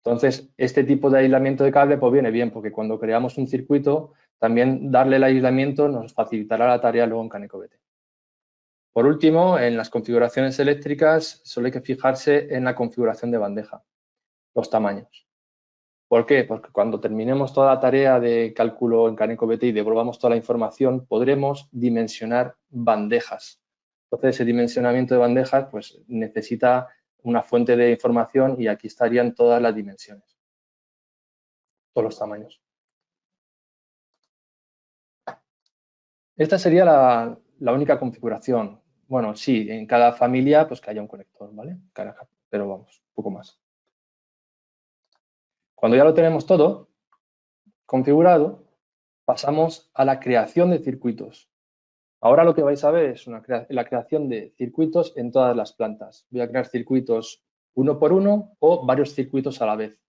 Entonces, este tipo de aislamiento de cable pues viene bien porque cuando creamos un circuito, también darle el aislamiento nos facilitará la tarea luego en Caneco BT. Por último, en las configuraciones eléctricas solo hay que fijarse en la configuración de bandeja, los tamaños. ¿Por qué? Porque cuando terminemos toda la tarea de cálculo en Caneco BT y devolvamos toda la información, podremos dimensionar bandejas. Entonces, ese dimensionamiento de bandejas pues, necesita una fuente de información y aquí estarían todas las dimensiones, todos los tamaños. Esta sería la única configuración. Bueno, sí, en cada familia pues que haya un conector, ¿vale? Pero vamos, un poco más. Cuando ya lo tenemos todo configurado, pasamos a la creación de circuitos. Ahora lo que vais a ver es la creación de circuitos en todas las plantas. Voy a crear circuitos uno por uno o varios circuitos a la vez.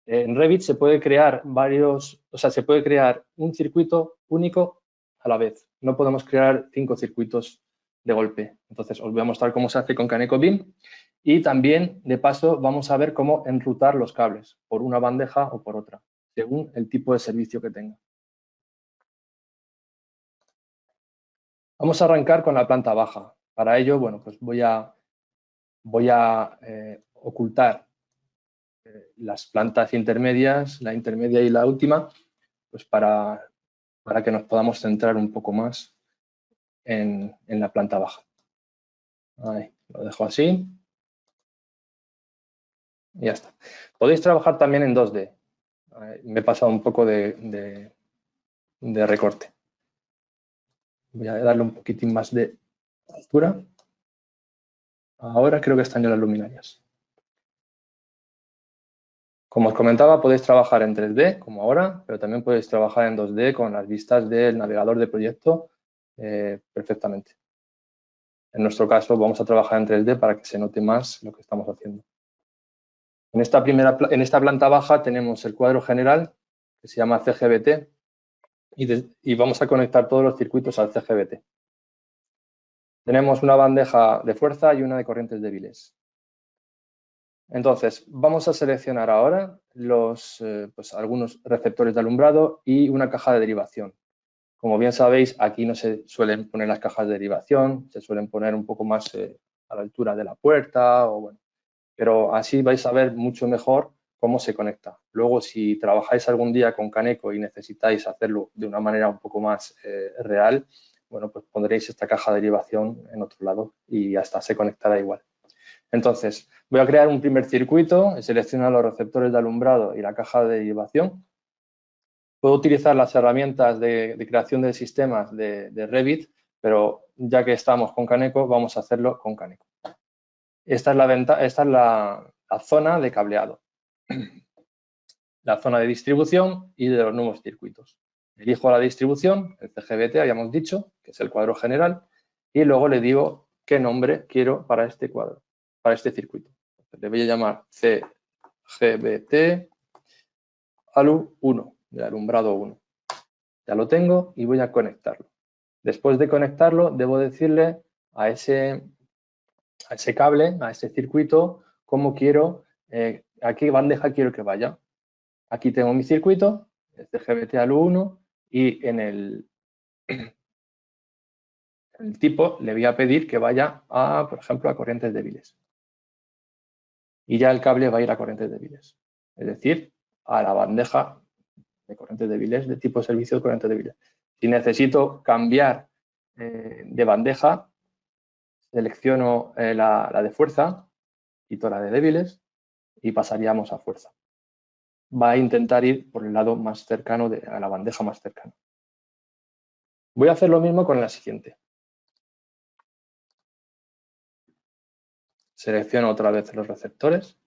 En Revit se puede crear se puede crear un circuito único a la vez. No podemos crear 5 circuitos de golpe. Entonces, os voy a mostrar cómo se hace con Caneco BIM y también, de paso, vamos a ver cómo enrutar los cables por una bandeja o por otra, según el tipo de servicio que tenga. Vamos a arrancar con la planta baja. Para ello, bueno, pues voy a ocultar las plantas intermedias, la intermedia y la última, pues para que nos podamos centrar un poco más en la planta baja. Ahí, lo dejo así. Y ya está. Podéis trabajar también en 2D. Me he pasado un poco de recorte. Voy a darle un poquitín más de altura. Ahora creo que están ya las luminarias. Como os comentaba, podéis trabajar en 3D, como ahora, pero también podéis trabajar en 2D con las vistas del navegador de proyecto perfectamente. En nuestro caso, vamos a trabajar en 3D para que se note más lo que estamos haciendo. En esta planta baja tenemos el cuadro general, que se llama CGBT, y vamos a conectar todos los circuitos al CGBT. Tenemos una bandeja de fuerza y una de corrientes débiles. Entonces, vamos a seleccionar ahora algunos receptores de alumbrado y una caja de derivación. Como bien sabéis, aquí no se suelen poner las cajas de derivación, se suelen poner un poco más a la altura de la puerta, pero así vais a ver mucho mejor cómo se conecta. Luego, si trabajáis algún día con Caneco y necesitáis hacerlo de una manera un poco más real, bueno, pues pondréis esta caja de derivación en otro lado y hasta se conectará igual. Entonces, voy a crear un primer circuito, seleccionar los receptores de alumbrado y la caja de derivación. Puedo utilizar las herramientas de creación de sistemas de Revit, pero ya que estamos con Caneco, vamos a hacerlo con Caneco. Esta es la zona de cableado, la zona de distribución y de los nuevos circuitos. Elijo la distribución, el CGBT, habíamos dicho, que es el cuadro general, y luego le digo qué nombre quiero para este cuadro, para este circuito. Le voy a llamar CGBT ALU 1, de alumbrado 1. Ya lo tengo y voy a conectarlo. Después de conectarlo, debo decirle a ese cable, a ese circuito, cómo quiero, a qué bandeja quiero que vaya. Aquí tengo mi circuito, el CGBT ALU 1, y en el tipo le voy a pedir que vaya por ejemplo, a corrientes débiles. Y ya el cable va a ir a corrientes débiles. Es decir, a la bandeja de corrientes débiles, de tipo servicio de corrientes débiles. Si necesito cambiar de bandeja, selecciono la de fuerza, quito la de débiles y pasaríamos a fuerza. Va a intentar ir por el lado más cercano, a la bandeja más cercana. Voy a hacer lo mismo con la siguiente. Selecciono otra vez los receptores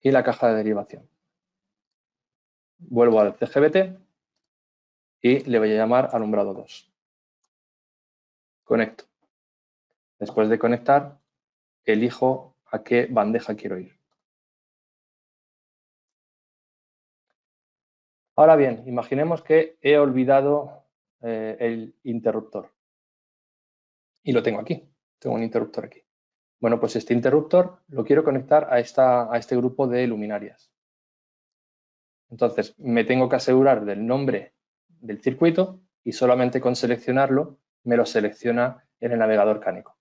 y la caja de derivación. Vuelvo al CGBT y le voy a llamar alumbrado 2. Conecto. Después de conectar, elijo a qué bandeja quiero ir. Ahora bien, imaginemos que he olvidado el interruptor. Y lo tengo aquí. Tengo un interruptor aquí. Bueno, pues este interruptor lo quiero conectar a este grupo de luminarias. Entonces, me tengo que asegurar del nombre del circuito y solamente con seleccionarlo me lo selecciona en el navegador Caneco.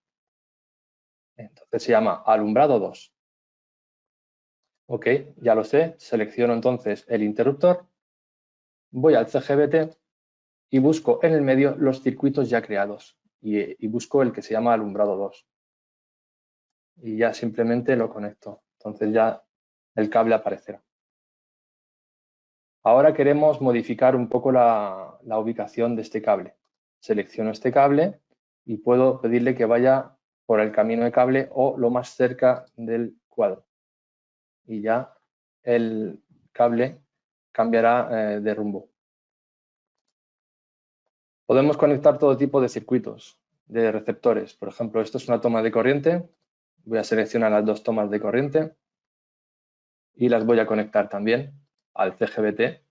Entonces se llama alumbrado 2. Ok, ya lo sé. Selecciono entonces el interruptor, voy al CGBT y busco en el medio los circuitos ya creados y busco el que se llama alumbrado 2. Y ya simplemente lo conecto. Entonces ya el cable aparecerá. Ahora queremos modificar un poco la ubicación de este cable. Selecciono este cable y puedo pedirle que vaya por el camino de cable o lo más cerca del cuadro. Y ya el cable cambiará de rumbo. Podemos conectar todo tipo de circuitos, de receptores. Por ejemplo, esto es una toma de corriente. Voy a seleccionar las dos tomas de corriente y las voy a conectar también al CGBT,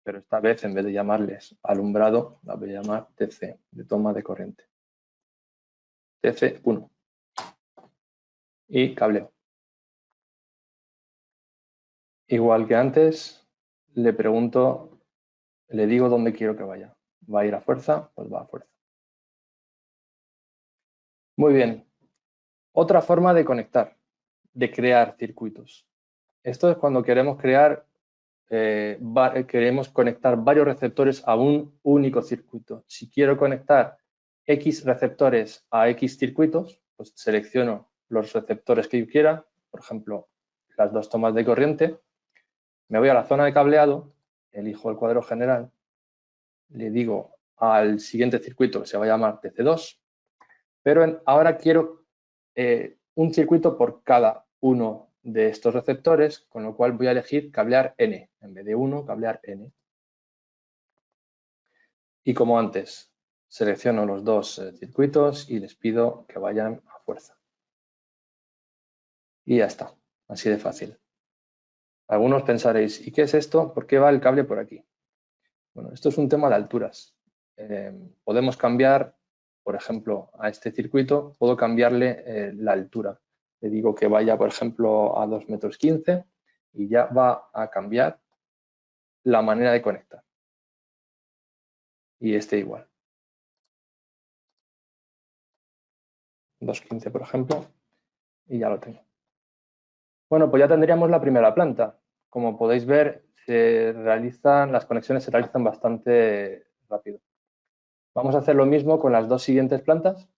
pero esta vez en vez de llamarles alumbrado, las voy a llamar TC, de toma de corriente. TC1. Y cableo. Igual que antes, le pregunto, le digo dónde quiero que vaya. ¿Va a ir a fuerza? Pues va a fuerza. Muy bien. Otra forma de conectar, de crear circuitos. Esto es cuando queremos queremos conectar varios receptores a un único circuito. Si quiero conectar X receptores a X circuitos, pues selecciono los receptores que yo quiera, por ejemplo, las dos tomas de corriente, me voy a la zona de cableado, elijo el cuadro general, le digo al siguiente circuito que se va a llamar TC2, pero ahora quiero un circuito por cada uno de estos receptores, con lo cual voy a elegir cablear N. En vez de 1, cablear N. Y como antes, selecciono los dos circuitos y les pido que vayan a fuerza. Y ya está, así de fácil. Algunos pensaréis, ¿y qué es esto? ¿Por qué va el cable por aquí? Bueno, esto es un tema de alturas. Podemos cambiar, por ejemplo, a este circuito, puedo cambiarle la altura. Le digo que vaya, por ejemplo, a 2,15 m y ya va a cambiar la manera de conectar. Y este igual. 2,15 por ejemplo, y ya lo tengo. Bueno, pues ya tendríamos la primera planta. Como podéis ver, las conexiones se realizan bastante rápido. Vamos a hacer lo mismo con las dos siguientes plantas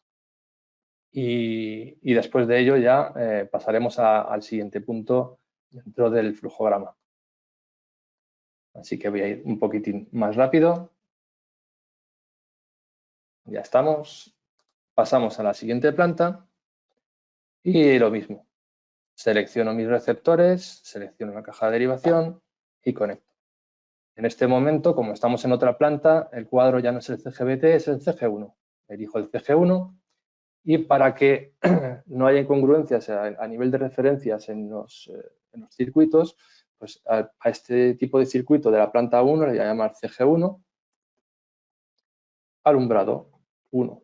y después de ello ya pasaremos al siguiente punto dentro del flujograma. Así que voy a ir un poquitín más rápido. Ya estamos. Pasamos a la siguiente planta y lo mismo. Selecciono mis receptores, selecciono la caja de derivación y conecto. En este momento, como estamos en otra planta, el cuadro ya no es el CGBT, es el CG1. Elijo el CG1 y para que no haya incongruencias a nivel de referencias en los circuitos, pues a este tipo de circuito de la planta 1 le voy a llamar CG1, alumbrado 1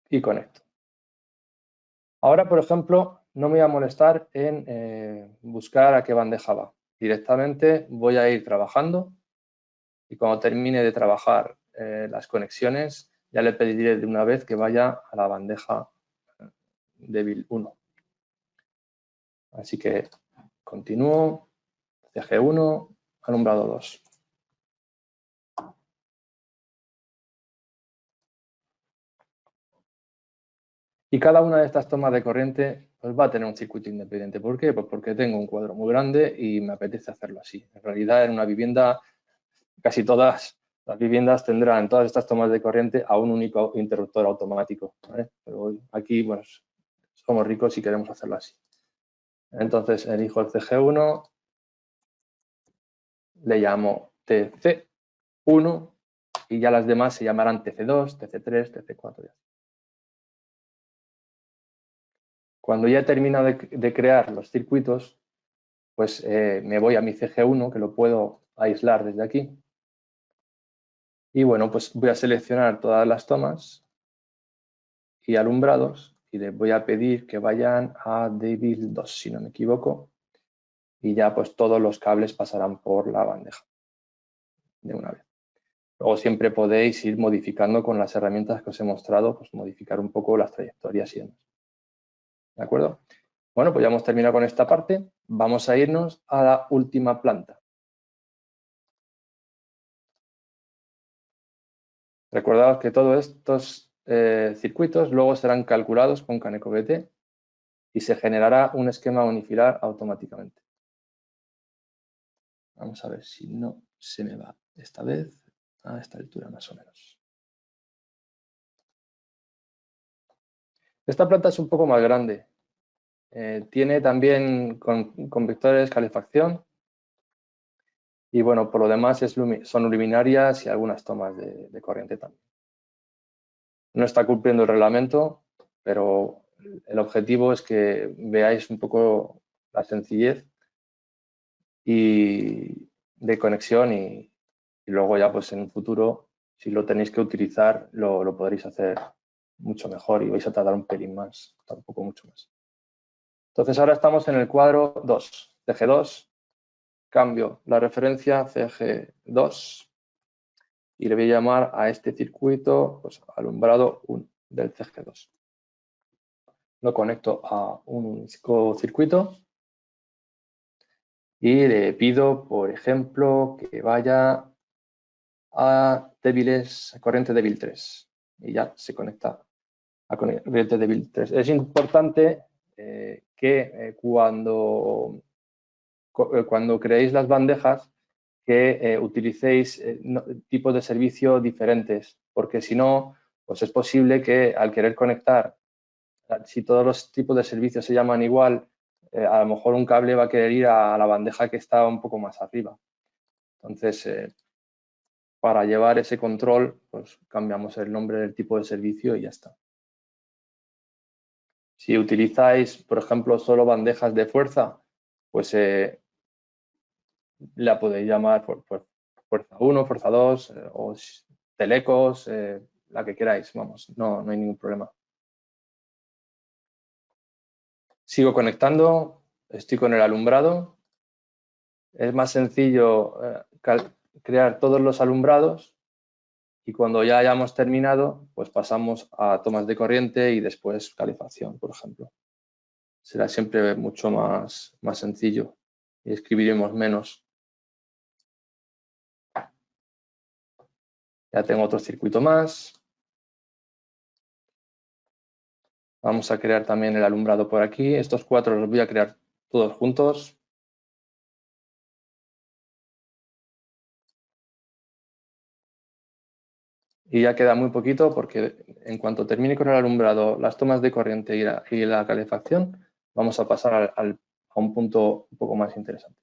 y conecto. Ahora, por ejemplo, no me voy a molestar en buscar a qué bandeja va. Directamente voy a ir trabajando y cuando termine de trabajar las conexiones, ya le pediré de una vez que vaya a la bandeja débil 1. Así que continúo, CG1, alumbrado 2. Y cada una de estas tomas de corriente pues va a tener un circuito independiente. ¿Por qué? Pues porque tengo un cuadro muy grande y me apetece hacerlo así. En realidad, en una vivienda, casi todas las viviendas tendrán todas estas tomas de corriente a un único interruptor automático, ¿vale? Pero aquí, bueno, somos ricos y queremos hacerlo así. Entonces elijo el CG1, le llamo TC1 y ya las demás se llamarán TC2, TC3, TC4. Cuando ya he terminado de crear los circuitos, pues me voy a mi CG1, que lo puedo aislar desde aquí. Y bueno, pues voy a seleccionar todas las tomas y alumbrados y les voy a pedir que vayan a débil 2, si no me equivoco. Y ya pues todos los cables pasarán por la bandeja de una vez. Luego siempre podéis ir modificando con las herramientas que os he mostrado, pues modificar un poco las trayectorias y demás. ¿De acuerdo? Bueno, pues ya hemos terminado con esta parte. Vamos a irnos a la última planta. Recordad que todos estos circuitos luego serán calculados con CanecoBT y se generará un esquema unifilar automáticamente. Vamos a ver si no se me va esta vez a esta altura más o menos. Esta planta es un poco más grande. Tiene también con vectores calefacción y bueno, por lo demás son luminarias y algunas tomas de corriente también. No está cumpliendo el reglamento, pero el objetivo es que veáis un poco la sencillez y de conexión y luego ya pues en un futuro, si lo tenéis que utilizar, lo podréis hacer mucho mejor y vais a tardar un pelín más, tampoco mucho más. Entonces ahora estamos en el cuadro 2, CG2, cambio la referencia CG2 y le voy a llamar a este circuito pues, alumbrado 1 del CG2. Lo conecto a un único circuito y le pido, por ejemplo, que vaya a corriente débil 3 y ya se conecta a corriente débil 3. Es importante que cuando creéis las bandejas que utilicéis tipos de servicio diferentes, porque si no, pues es posible que al querer conectar, si todos los tipos de servicios se llaman igual, a lo mejor un cable va a querer ir a la bandeja que está un poco más arriba. Entonces, para llevar ese control, pues cambiamos el nombre del tipo de servicio y ya está. Si utilizáis, por ejemplo, solo bandejas de fuerza, pues la podéis llamar fuerza 1, fuerza 2 o telecos, la que queráis, vamos, no hay ningún problema. Sigo conectando, estoy con el alumbrado. Es más sencillo crear todos los alumbrados y cuando ya hayamos terminado, pues pasamos a tomas de corriente y después calefacción, por ejemplo. Será siempre mucho más sencillo y escribiremos menos. Ya tengo otro circuito más. Vamos a crear también el alumbrado por aquí. Estos 4 los voy a crear todos juntos. Y ya queda muy poquito porque en cuanto termine con el alumbrado, las tomas de corriente y la calefacción, vamos a pasar a un punto un poco más interesante.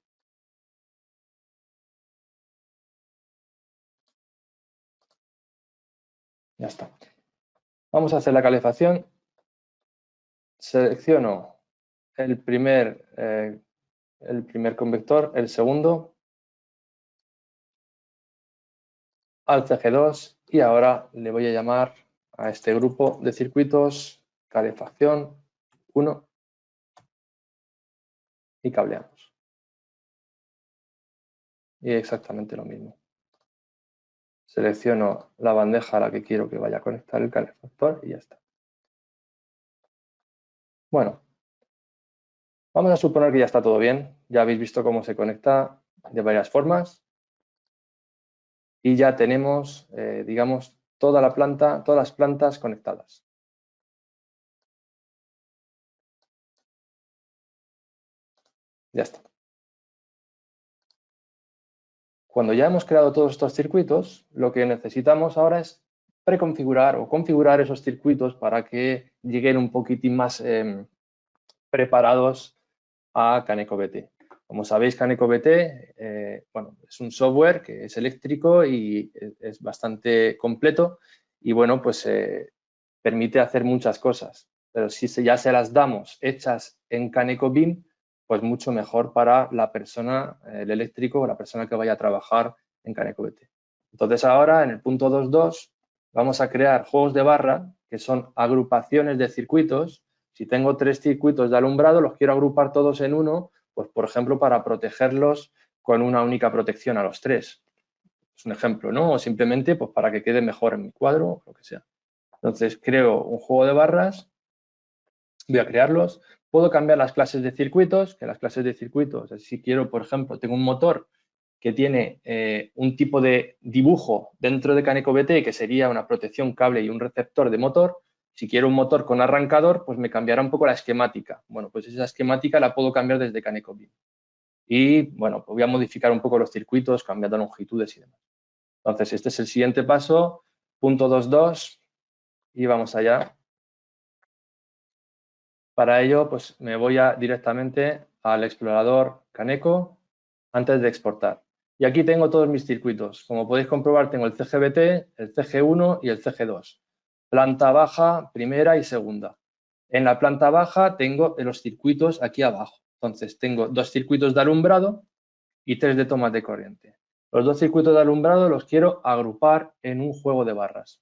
Ya está. Vamos a hacer la calefacción. Selecciono el primer convector, el segundo, al CG2 y ahora le voy a llamar a este grupo de circuitos calefacción 1 y cableamos. Y exactamente lo mismo. Selecciono la bandeja a la que quiero que vaya a conectar el calefactor y ya está. Bueno, vamos a suponer que ya está todo bien. Ya habéis visto cómo se conecta de varias formas. Y ya tenemos, digamos, todas las plantas conectadas. Ya está. Cuando ya hemos creado todos estos circuitos, lo que necesitamos ahora es preconfigurar o configurar esos circuitos para que lleguen un poquitín más preparados a CanecoBT. Como sabéis, CanecoBT bueno, es un software que es eléctrico y es bastante completo y bueno, pues permite hacer muchas cosas. Pero si ya se las damos hechas en CanecoBIM, pues mucho mejor para la persona, el eléctrico o la persona que vaya a trabajar en CanecoBT. Entonces ahora en el punto 2.2 vamos a crear juegos de barra que son agrupaciones de circuitos. Si tengo 3 circuitos de alumbrado, los quiero agrupar todos en uno, pues por ejemplo para protegerlos con una única protección a los 3. Es un ejemplo, ¿no? O simplemente pues para que quede mejor en mi cuadro o lo que sea. Entonces creo un juego de barras, voy a crearlos. Puedo cambiar las clases de circuitos, que las clases de circuitos, si quiero, por ejemplo, tengo un motor que tiene un tipo de dibujo dentro de CanecoBT que sería una protección cable y un receptor de motor. Si quiero un motor con arrancador, pues me cambiará un poco la esquemática. Bueno, pues esa esquemática la puedo cambiar desde CanecoBIM. Y bueno, pues voy a modificar un poco los circuitos cambiando longitudes y demás. Entonces, este es el siguiente paso, punto 2.2 y vamos allá. Para ello, pues me voy directamente al explorador Caneco antes de exportar. Y aquí tengo todos mis circuitos. Como podéis comprobar, tengo el CGBT, el CG1 y el CG2. Planta baja, primera y segunda. En la planta baja tengo los circuitos aquí abajo. Entonces, tengo 2 circuitos de alumbrado y 3 de tomas de corriente. Los 2 circuitos de alumbrado los quiero agrupar en un juego de barras.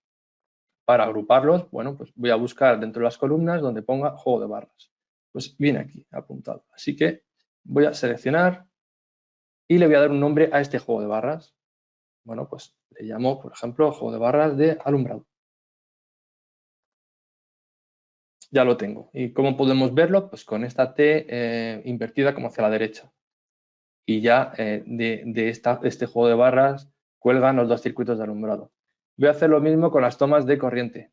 Para agruparlos, bueno, pues voy a buscar dentro de las columnas donde ponga juego de barras. Pues viene aquí apuntado. Así que voy a seleccionar y le voy a dar un nombre a este juego de barras. Bueno, pues le llamo, por ejemplo, juego de barras de alumbrado. Ya lo tengo. ¿Y cómo podemos verlo? Pues con esta T invertida como hacia la derecha. Y ya de este juego de barras cuelgan los 2 circuitos de alumbrado. Voy a hacer lo mismo con las tomas de corriente.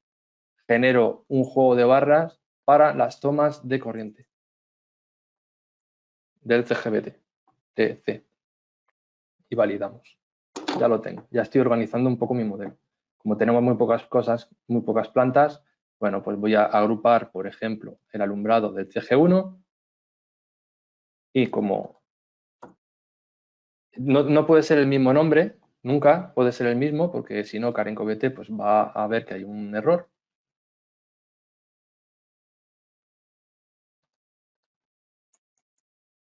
Genero un juego de barras para las tomas de corriente del CGBT, TC, y validamos. Ya lo tengo, ya estoy organizando un poco mi modelo. Como tenemos muy pocas cosas, muy pocas plantas, bueno, pues voy a agrupar, por ejemplo, el alumbrado del CG1 y como no puede ser el mismo nombre, nunca puede ser el mismo, porque si no, CanecoBT pues va a ver que hay un error.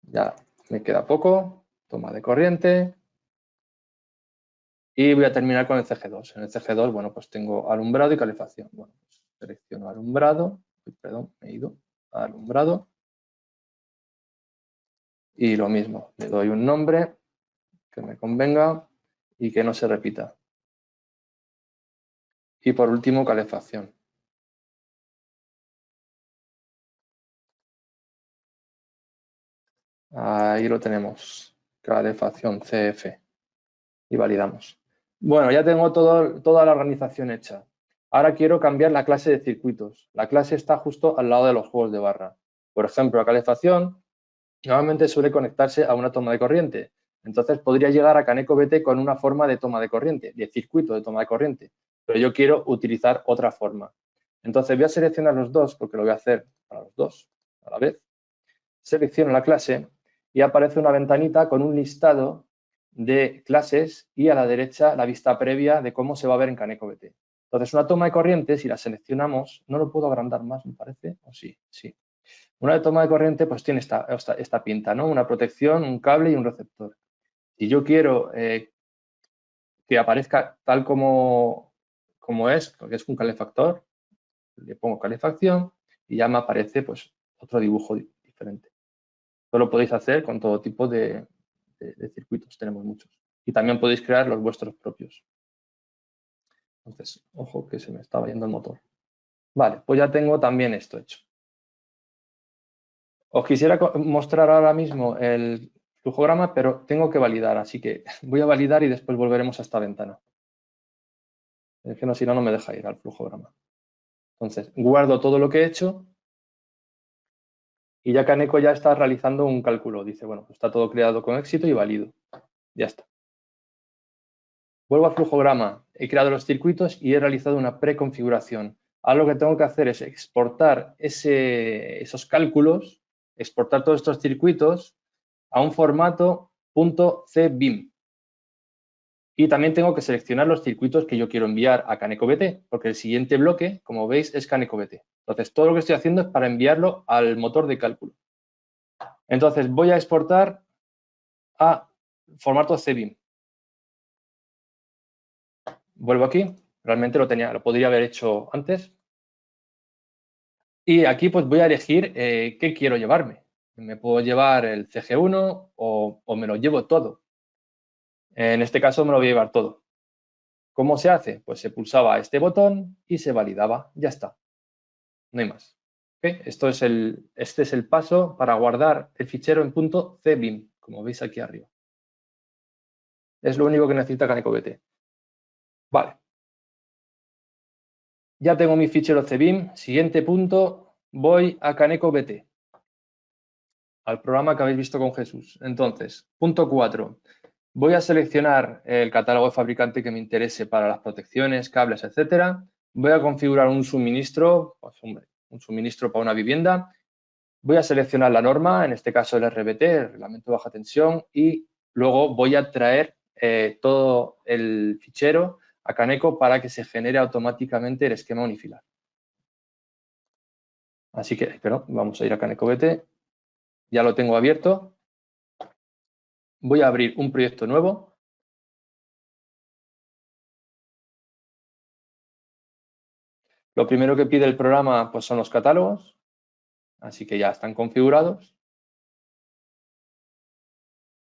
Ya me queda poco, toma de corriente. Y voy a terminar con el CG2. En el CG2, bueno, pues tengo alumbrado y calefacción. Bueno, pues selecciono alumbrado, perdón, me he ido a alumbrado. Y lo mismo, le doy un nombre que me convenga y que no se repita. Y por último, calefacción. Ahí lo tenemos, calefacción CF. Y validamos. Bueno, ya tengo toda la organización hecha. Ahora quiero cambiar la clase de circuitos. La clase está justo al lado de los juegos de barra. Por ejemplo, la calefacción normalmente suele conectarse a una toma de corriente. Entonces podría llegar a CanecoBT con una forma de toma de corriente, de circuito de toma de corriente. Pero yo quiero utilizar otra forma. Entonces voy a seleccionar los dos, porque lo voy a hacer para los dos a la vez. Selecciono la clase y aparece una ventanita con un listado de clases y a la derecha la vista previa de cómo se va a ver en CanecoBT. Entonces, una toma de corriente, si la seleccionamos, no lo puedo agrandar más, me parece, o sí, sí. Una toma de corriente pues tiene esta pinta, ¿no? Una protección, un cable y un receptor. Si yo quiero que aparezca tal como es, porque es un calefactor, le pongo calefacción y ya me aparece pues otro dibujo diferente. Esto lo podéis hacer con todo tipo de circuitos, tenemos muchos. Y también podéis crear los vuestros propios. Entonces, ojo que se me estaba yendo el motor. Vale, pues ya tengo también esto hecho. Os quisiera mostrar ahora mismo el flujograma, pero tengo que validar, así que voy a validar y después volveremos a esta ventana. Es que no, si no, no me deja ir al flujograma. Entonces, guardo todo lo que he hecho y ya Caneco ya está realizando un cálculo. Dice, bueno, pues está todo creado con éxito y válido. Ya está. Vuelvo al flujograma. He creado los circuitos y he realizado una preconfiguración. Ahora lo que tengo que hacer es exportar esos cálculos exportar todos estos circuitos a un formato .cbim. Y también tengo que seleccionar los circuitos que yo quiero enviar a CanecoBT, porque el siguiente bloque, como veis, es CanecoBT. Entonces, todo lo que estoy haciendo es para enviarlo al motor de cálculo. Entonces, voy a exportar a formato cbim. Vuelvo aquí. Realmente lo podría haber hecho antes. Y aquí pues voy a elegir qué quiero llevarme. Me puedo llevar el CG1 o me lo llevo todo. En este caso me lo voy a llevar todo. ¿Cómo se hace? Pues se pulsaba este botón y se validaba. Ya está. No hay más. ¿Okay? Este es el paso para guardar el fichero en .cbim, como veis aquí arriba. Es lo único que necesita CanecoBT. Vale. Ya tengo mi fichero cbim. Siguiente punto, voy a CanecoBT, al programa que habéis visto con Jesús. Entonces, punto 4. Voy a seleccionar el catálogo de fabricante que me interese para las protecciones, cables, etcétera. Voy a configurar un suministro, pues, un suministro para una vivienda. Voy a seleccionar la norma, en este caso el RBT, el reglamento de baja tensión, y luego voy a traer todo el fichero a Caneco para que se genere automáticamente el esquema unifilar. Así que, pero vamos a ir a CanecoBT. Ya lo tengo abierto. Voy a abrir un proyecto nuevo. Lo primero que pide el programa pues, son los catálogos, así que ya están configurados.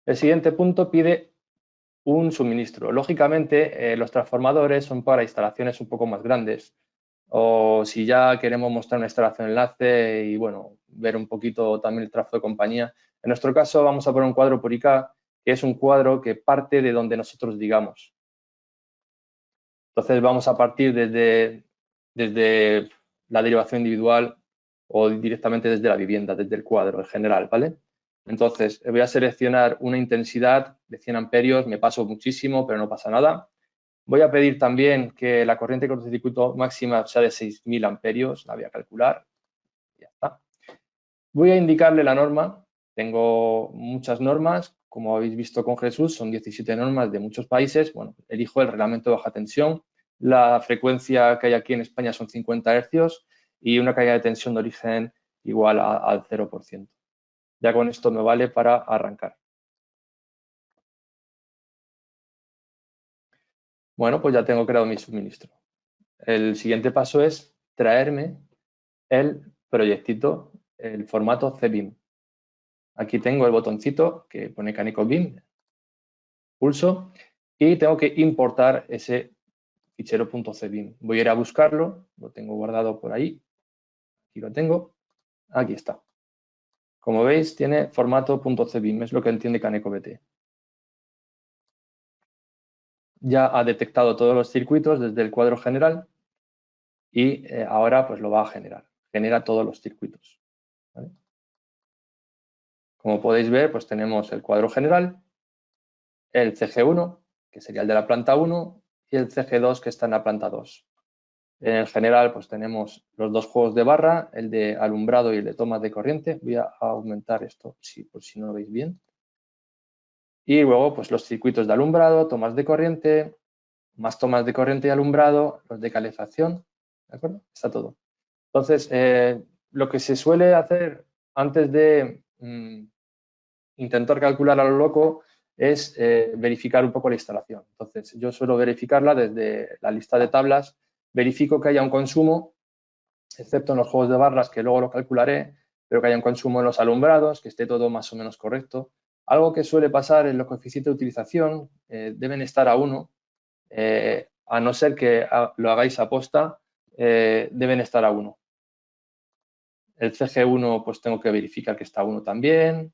El siguiente punto pide un suministro. Lógicamente, los transformadores son para instalaciones un poco más grandes. O si ya queremos mostrar una instalación enlace y, bueno, ver un poquito también el tráfico de compañía. En nuestro caso, vamos a poner un cuadro por IK, que es un cuadro que parte de donde nosotros digamos. Entonces, vamos a partir desde la derivación individual o directamente desde la vivienda, desde el cuadro en general, ¿vale? Entonces, voy a seleccionar una intensidad de 100 amperios, me paso muchísimo, pero no pasa nada. Voy a pedir también que la corriente de cortocircuito máxima sea de 6.000 amperios, la voy a calcular, ya está. Voy a indicarle la norma, tengo muchas normas, como habéis visto con Jesús, son 17 normas de muchos países. Bueno, elijo el reglamento de baja tensión, la frecuencia que hay aquí en España son 50 hercios y una caída de tensión de origen igual al 0%. Ya con esto me vale para arrancar. Bueno, pues ya tengo creado mi suministro. El siguiente paso es traerme el proyectito, el formato cbim. Aquí tengo el botoncito que pone CanecoBim, pulso y tengo que importar ese fichero .cbim. Voy a ir a buscarlo, lo tengo guardado por ahí, aquí lo tengo, aquí está. Como veis, tiene formato .cbim, es lo que entiende CanecoBT. Ya ha detectado todos los circuitos desde el cuadro general y ahora pues lo va a generar. Genera todos los circuitos. ¿Vale? Como podéis ver, pues tenemos el cuadro general, el CG1, que sería el de la planta 1, y el CG2, que está en la planta 2. En el general, pues tenemos los dos juegos de barra, el de alumbrado y el de tomas de corriente. Voy a aumentar esto por si no lo veis bien. Y luego, pues los circuitos de alumbrado, tomas de corriente, más tomas de corriente y alumbrado, los de calefacción. ¿De acuerdo? Está todo. Entonces, lo que se suele hacer antes de intentar calcular a lo loco es verificar un poco la instalación. Entonces, yo suelo verificarla desde la lista de tablas, verifico que haya un consumo, excepto en los juegos de barras, que luego lo calcularé, pero que haya un consumo en los alumbrados, que esté todo más o menos correcto. Algo que suele pasar en los coeficientes de utilización, deben estar a 1, a no ser que lo hagáis a posta, deben estar a 1. El CG1, pues tengo que verificar que está a 1 también.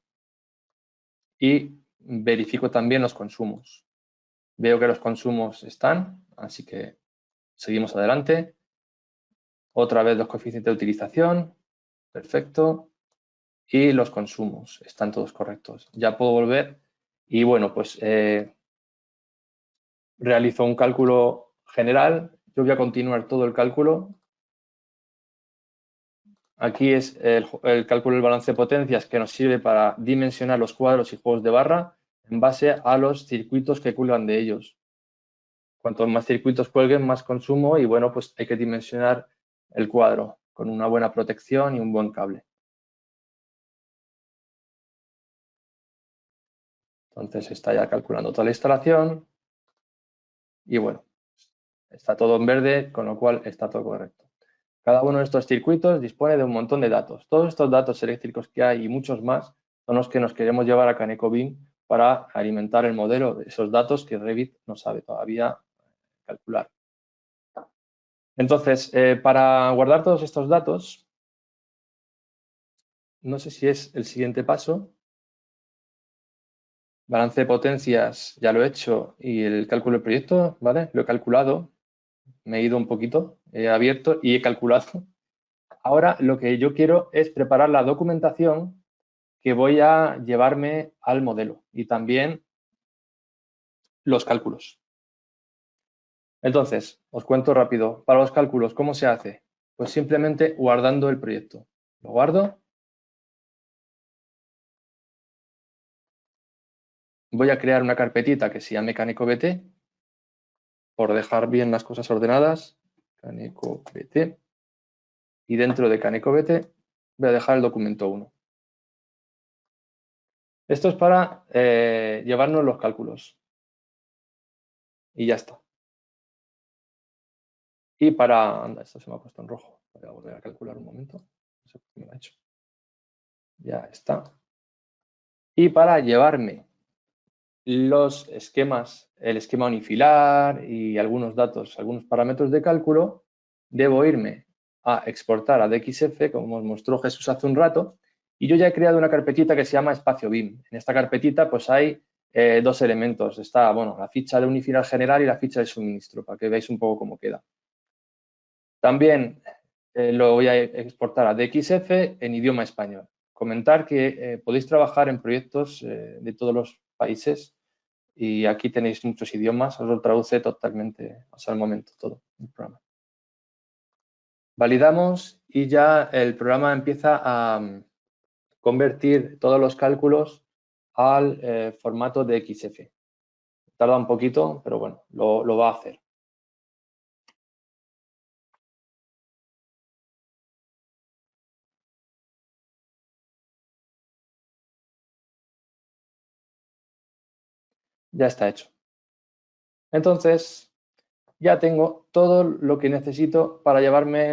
Y verifico también los consumos. Veo que los consumos están, así que seguimos adelante. Otra vez los coeficientes de utilización, perfecto. Y los consumos, están todos correctos. Ya puedo volver y bueno, pues realizo un cálculo general. Yo voy a continuar todo el cálculo. Aquí es el cálculo del balance de potencias que nos sirve para dimensionar los cuadros y juegos de barra en base a los circuitos que cuelgan de ellos. Cuanto más circuitos cuelguen, más consumo y bueno, pues hay que dimensionar el cuadro con una buena protección y un buen cable. Entonces está ya calculando toda la instalación y bueno, está todo en verde, con lo cual está todo correcto. Cada uno de estos circuitos dispone de un montón de datos. Todos estos datos eléctricos que hay y muchos más son los que nos queremos llevar a CanecoBeam para alimentar el modelo de esos datos que Revit no sabe todavía calcular. Entonces, para guardar todos estos datos, no sé si es el siguiente paso. Balance de potencias ya lo he hecho y el cálculo del proyecto, ¿vale? Lo he calculado, me he ido un poquito, he abierto y he calculado. Ahora lo que yo quiero es preparar la documentación que voy a llevarme al modelo y también los cálculos. Entonces, os cuento rápido. Para los cálculos, ¿cómo se hace? Pues simplemente guardando el proyecto. Lo guardo. Voy a crear una carpetita que se llame CanecoBT, por dejar bien las cosas ordenadas. CanecoBT. Y dentro de CanecoBT voy a dejar el documento 1. Esto es para llevarnos los cálculos. Y ya está. Y para... Anda, esto se me ha puesto en rojo. Voy a volver a calcular un momento. No sé por qué me lo ha hecho. Ya está. Y para llevarme los esquemas, el esquema unifilar y algunos datos, algunos parámetros de cálculo, debo irme a exportar a DXF, como os mostró Jesús hace un rato, y yo ya he creado una carpetita que se llama espacio BIM. En esta carpetita pues hay dos elementos. Está, bueno, la ficha de unifilar general y la ficha de suministro, para que veáis un poco cómo queda. También lo voy a exportar a DXF en idioma español. Comentar que podéis trabajar en proyectos de todos los países y aquí tenéis muchos idiomas, os lo traduce totalmente, al momento todo el programa. Validamos y ya el programa empieza a convertir todos los cálculos al formato de XF. Tarda un poquito, pero bueno, lo va a hacer. Ya está hecho. Entonces, ya tengo todo lo que necesito para llevarme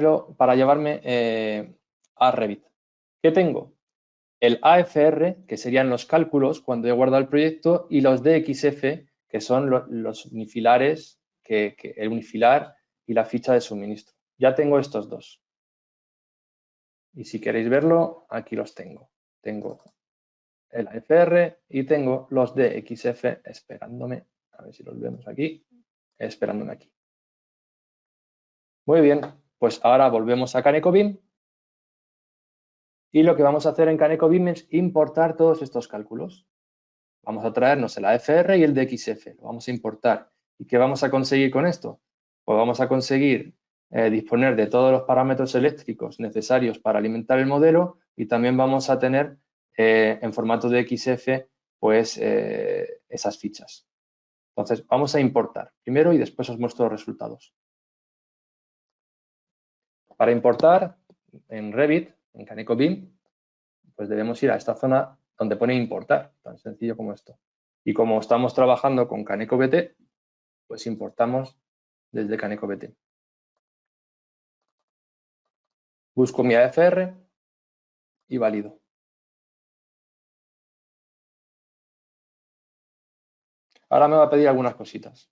a Revit. ¿Qué tengo? El AFR, que serían los cálculos cuando he guardado el proyecto, y los DXF, que son los unifilares, el unifilar y la ficha de suministro. Ya tengo estos dos. Y si queréis verlo, aquí los tengo. Tengo el AFR y tengo los DXF esperándome. A ver si los vemos aquí. Esperándome aquí. Muy bien, pues ahora volvemos a CanecoBeam. Y lo que vamos a hacer en CanecoBeam es importar todos estos cálculos. Vamos a traernos el AFR y el DXF, lo vamos a importar. ¿Y qué vamos a conseguir con esto? Pues vamos a conseguir disponer de todos los parámetros eléctricos necesarios para alimentar el modelo y también vamos a tener en formato de XF pues esas fichas. Entonces vamos a importar primero y después os muestro los resultados. Para importar en Revit, en CanecoBeam, pues debemos ir a esta zona donde pone importar, tan sencillo como esto. Y como estamos trabajando con CanecoBT, pues importamos desde CanecoBT. Busco mi AFR y valido. Ahora me va a pedir algunas cositas.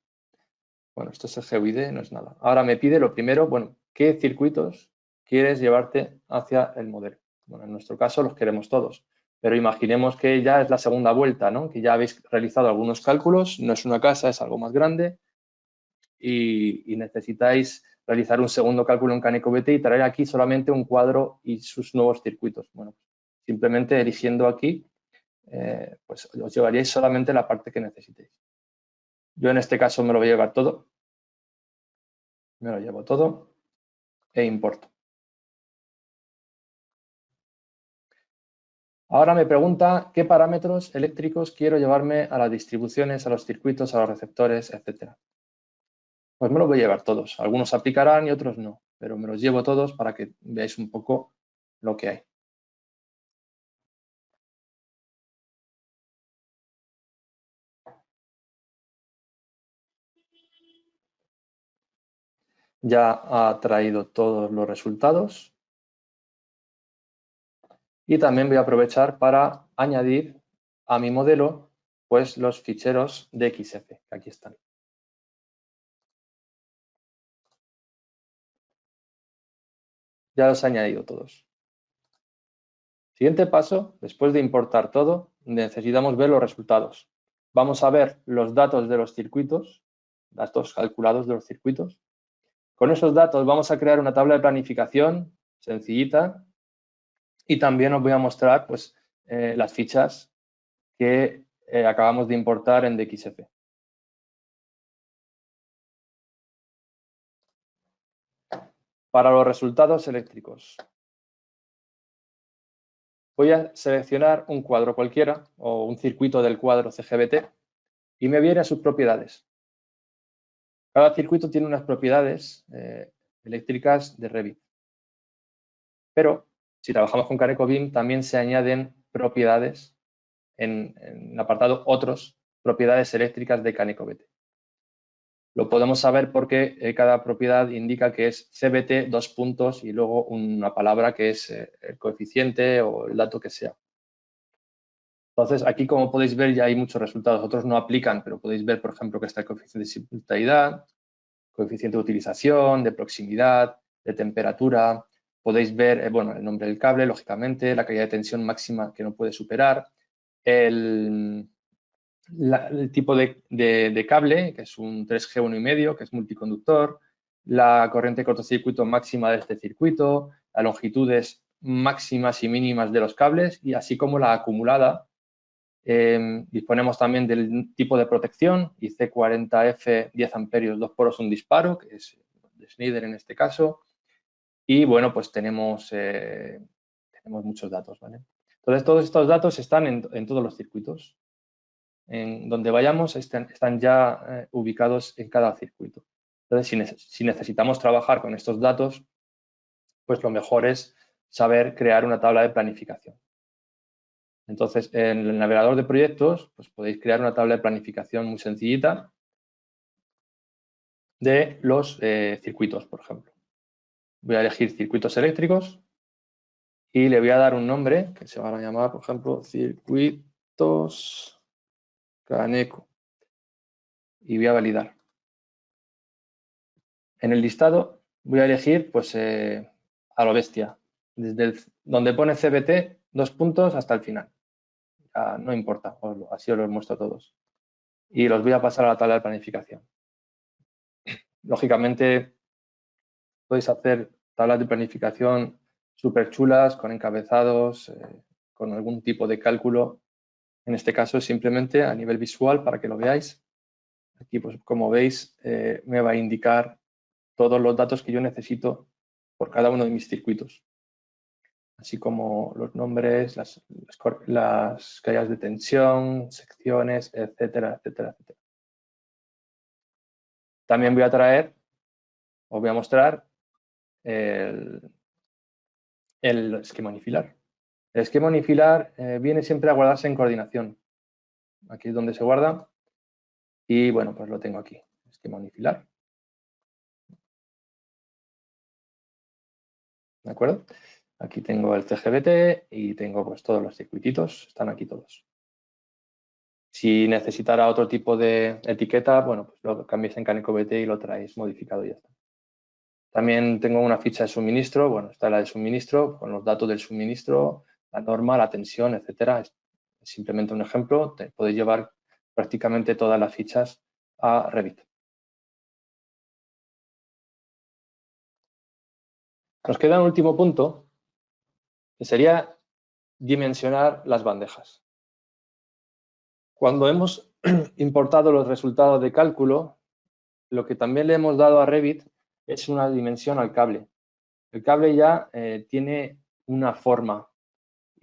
Bueno, esto es el GUID, no es nada. Ahora me pide lo primero, bueno, ¿qué circuitos quieres llevarte hacia el modelo? Bueno, en nuestro caso los queremos todos, pero imaginemos que ya es la segunda vuelta, ¿no? Que ya habéis realizado algunos cálculos, no es una casa, es algo más grande y necesitáis realizar un segundo cálculo en CanecoBT y traer aquí solamente un cuadro y sus nuevos circuitos. Bueno, simplemente eligiendo aquí, pues os llevaríais solamente la parte que necesitéis. Yo en este caso me lo voy a llevar todo. Me lo llevo todo e importo. Ahora me pregunta qué parámetros eléctricos quiero llevarme a las distribuciones, a los circuitos, a los receptores, etcétera. Pues me los voy a llevar todos. Algunos aplicarán y otros no, pero me los llevo todos para que veáis un poco lo que hay. Ya ha traído todos los resultados. Y también voy a aprovechar para añadir a mi modelo pues los ficheros de XF, que aquí están. Ya los he añadido todos. Siguiente paso, después de importar todo, necesitamos ver los resultados. Vamos a ver los datos de los circuitos, datos calculados de los circuitos. Con esos datos vamos a crear una tabla de planificación sencillita y también os voy a mostrar pues, las fichas que acabamos de importar en DXF. Para los resultados eléctricos, voy a seleccionar un cuadro cualquiera o un circuito del cuadro CGBT y me viene a sus propiedades. Cada circuito tiene unas propiedades eléctricas de Revit. Pero si trabajamos con Caneco BIM también se añaden propiedades en el apartado Otros, propiedades eléctricas de Caneco BT. Lo podemos saber porque cada propiedad indica que es CBT, 2 puntos y luego una palabra que es el coeficiente o el dato que sea. Entonces, aquí como podéis ver ya hay muchos resultados. Otros no aplican, pero podéis ver, por ejemplo, que está el coeficiente de simultaneidad, coeficiente de utilización, de proximidad, de temperatura. Podéis ver, bueno, el nombre del cable, lógicamente, la calidad de tensión máxima que no puede superar, el tipo de cable, que es un 3G 1,5, que es multiconductor, la corriente de cortocircuito máxima de este circuito, las longitudes máximas y mínimas de los cables y así como la acumulada. Disponemos también del tipo de protección, IC40F 10 amperios, 2 poros, un disparo, que es de Schneider en este caso. Y bueno, pues tenemos muchos datos, ¿vale? Entonces, todos estos datos están en todos los circuitos. En donde vayamos están ya ubicados en cada circuito. Entonces, si necesitamos trabajar con estos datos, pues lo mejor es saber crear una tabla de planificación. Entonces, en el navegador de proyectos, pues podéis crear una tabla de planificación muy sencillita de los circuitos, por ejemplo. Voy a elegir circuitos eléctricos y le voy a dar un nombre que se van a llamar, por ejemplo, circuitos Caneco y voy a validar. En el listado voy a elegir pues a lo bestia, desde donde pone CBT, 2 puntos hasta el final. Ya no importa, así os los muestro a todos. Y los voy a pasar a la tabla de planificación. Lógicamente podéis hacer tablas de planificación súper chulas, con encabezados, con algún tipo de cálculo. En este caso es simplemente a nivel visual para que lo veáis. Aquí, pues como veis, me va a indicar todos los datos que yo necesito por cada uno de mis circuitos, así como los nombres, las calles de tensión, secciones, etcétera, etcétera, etcétera. También voy a traer, os voy a mostrar el esquema unifilar. El esquema unifilar viene siempre a guardarse en coordinación. Aquí es donde se guarda y bueno, pues lo tengo aquí, esquema unifilar. ¿De acuerdo? Aquí tengo el CGBT y tengo pues todos los circuititos, están aquí todos. Si necesitara otro tipo de etiqueta, bueno, pues lo cambiéis en Caneco BT y lo traéis modificado y ya está. También tengo una ficha de suministro, bueno, está la de suministro con los datos del suministro, la norma, la tensión, etcétera. Es simplemente un ejemplo, podéis llevar prácticamente todas las fichas a Revit. Nos queda un último punto, que sería dimensionar las bandejas. Cuando hemos importado los resultados de cálculo, lo que también le hemos dado a Revit es una dimensión al cable. El cable ya tiene una forma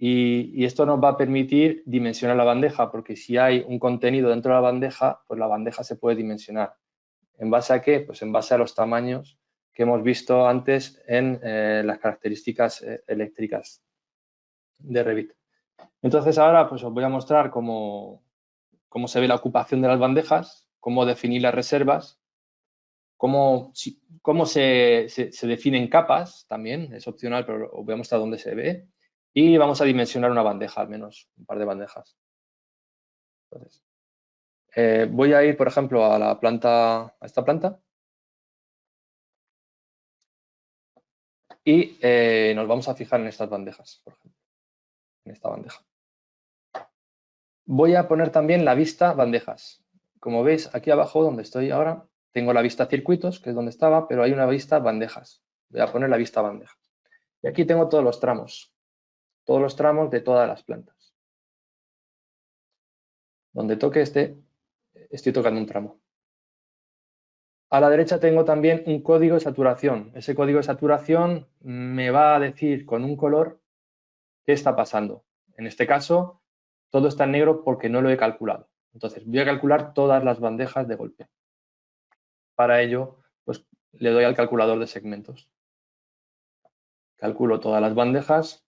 Y esto nos va a permitir dimensionar la bandeja, porque si hay un contenido dentro de la bandeja, pues la bandeja se puede dimensionar. ¿En base a qué? Pues en base a los tamaños que hemos visto antes en las características eléctricas de Revit. Entonces ahora pues os voy a mostrar cómo se ve la ocupación de las bandejas, cómo definir las reservas, cómo se definen capas también, es opcional, pero os voy a mostrar dónde se ve. Y vamos a dimensionar una bandeja, al menos un par de bandejas. Entonces, voy a ir, por ejemplo, a esta planta. Y nos vamos a fijar en estas bandejas, por ejemplo, en esta bandeja. Voy a poner también la vista bandejas. Como veis, aquí abajo donde estoy ahora, tengo la vista circuitos, que es donde estaba, pero hay una vista bandejas. Voy a poner la vista bandejas. Y aquí tengo todos los tramos de todas las plantas. Donde toque estoy tocando un tramo. A la derecha tengo también un código de saturación. Ese código de saturación me va a decir con un color qué está pasando. En este caso, todo está en negro porque no lo he calculado. Entonces, voy a calcular todas las bandejas de golpe. Para ello, pues le doy al calculador de segmentos. Calculo todas las bandejas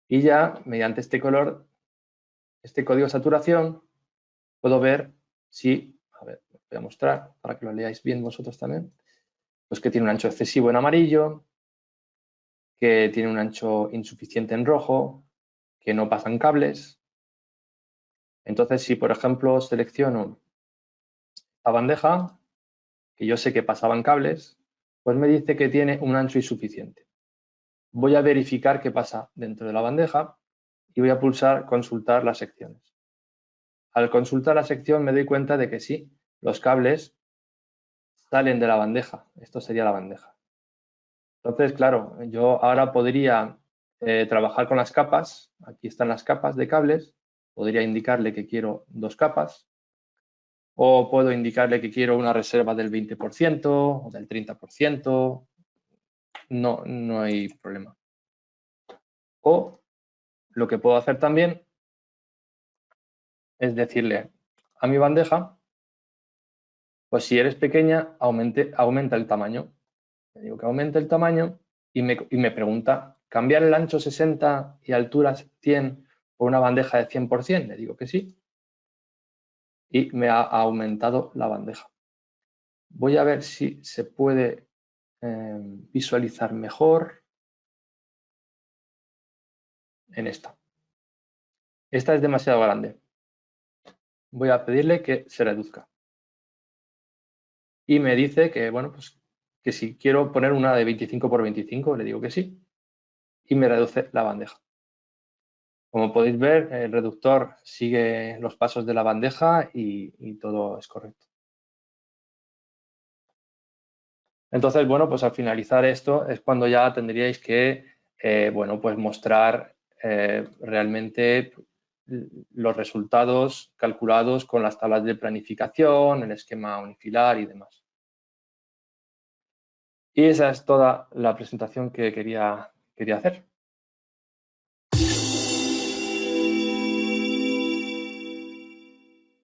y ya, mediante este color, este código de saturación, puedo ver si, a ver, voy a mostrar para que lo leáis bien vosotros también, pues que tiene un ancho excesivo en amarillo, que tiene un ancho insuficiente en rojo, que no pasan cables. Entonces, si por ejemplo selecciono esta bandeja, que yo sé que pasaban cables, pues me dice que tiene un ancho insuficiente. Voy a verificar qué pasa dentro de la bandeja y voy a pulsar consultar las secciones. Al consultar la sección me doy cuenta de que sí, los cables salen de la bandeja. Esto sería la bandeja. Entonces, claro, yo ahora podría trabajar con las capas. Aquí están las capas de cables. Podría indicarle que quiero 2 capas. O puedo indicarle que quiero una reserva del 20% o del 30%. No hay problema. O lo que puedo hacer también es decirle a mi bandeja, pues si eres pequeña, aumenta el tamaño. Le digo que aumente el tamaño y me pregunta, ¿cambiar el ancho 60 y altura 100 por una bandeja de 100%? Le digo que sí. Y me ha aumentado la bandeja. Voy a ver si se puede visualizar mejor en esta. Esta es demasiado grande. Voy a pedirle que se reduzca. Y me dice que, bueno, pues que si quiero poner una de 25 por 25, le digo que sí. Y me reduce la bandeja. Como podéis ver, el reductor sigue los pasos de la bandeja y todo es correcto. Entonces, bueno, pues al finalizar esto es cuando ya tendríais que, bueno, pues mostrar realmente los resultados calculados con las tablas de planificación, el esquema unifilar y demás. Y esa es toda la presentación que quería hacer.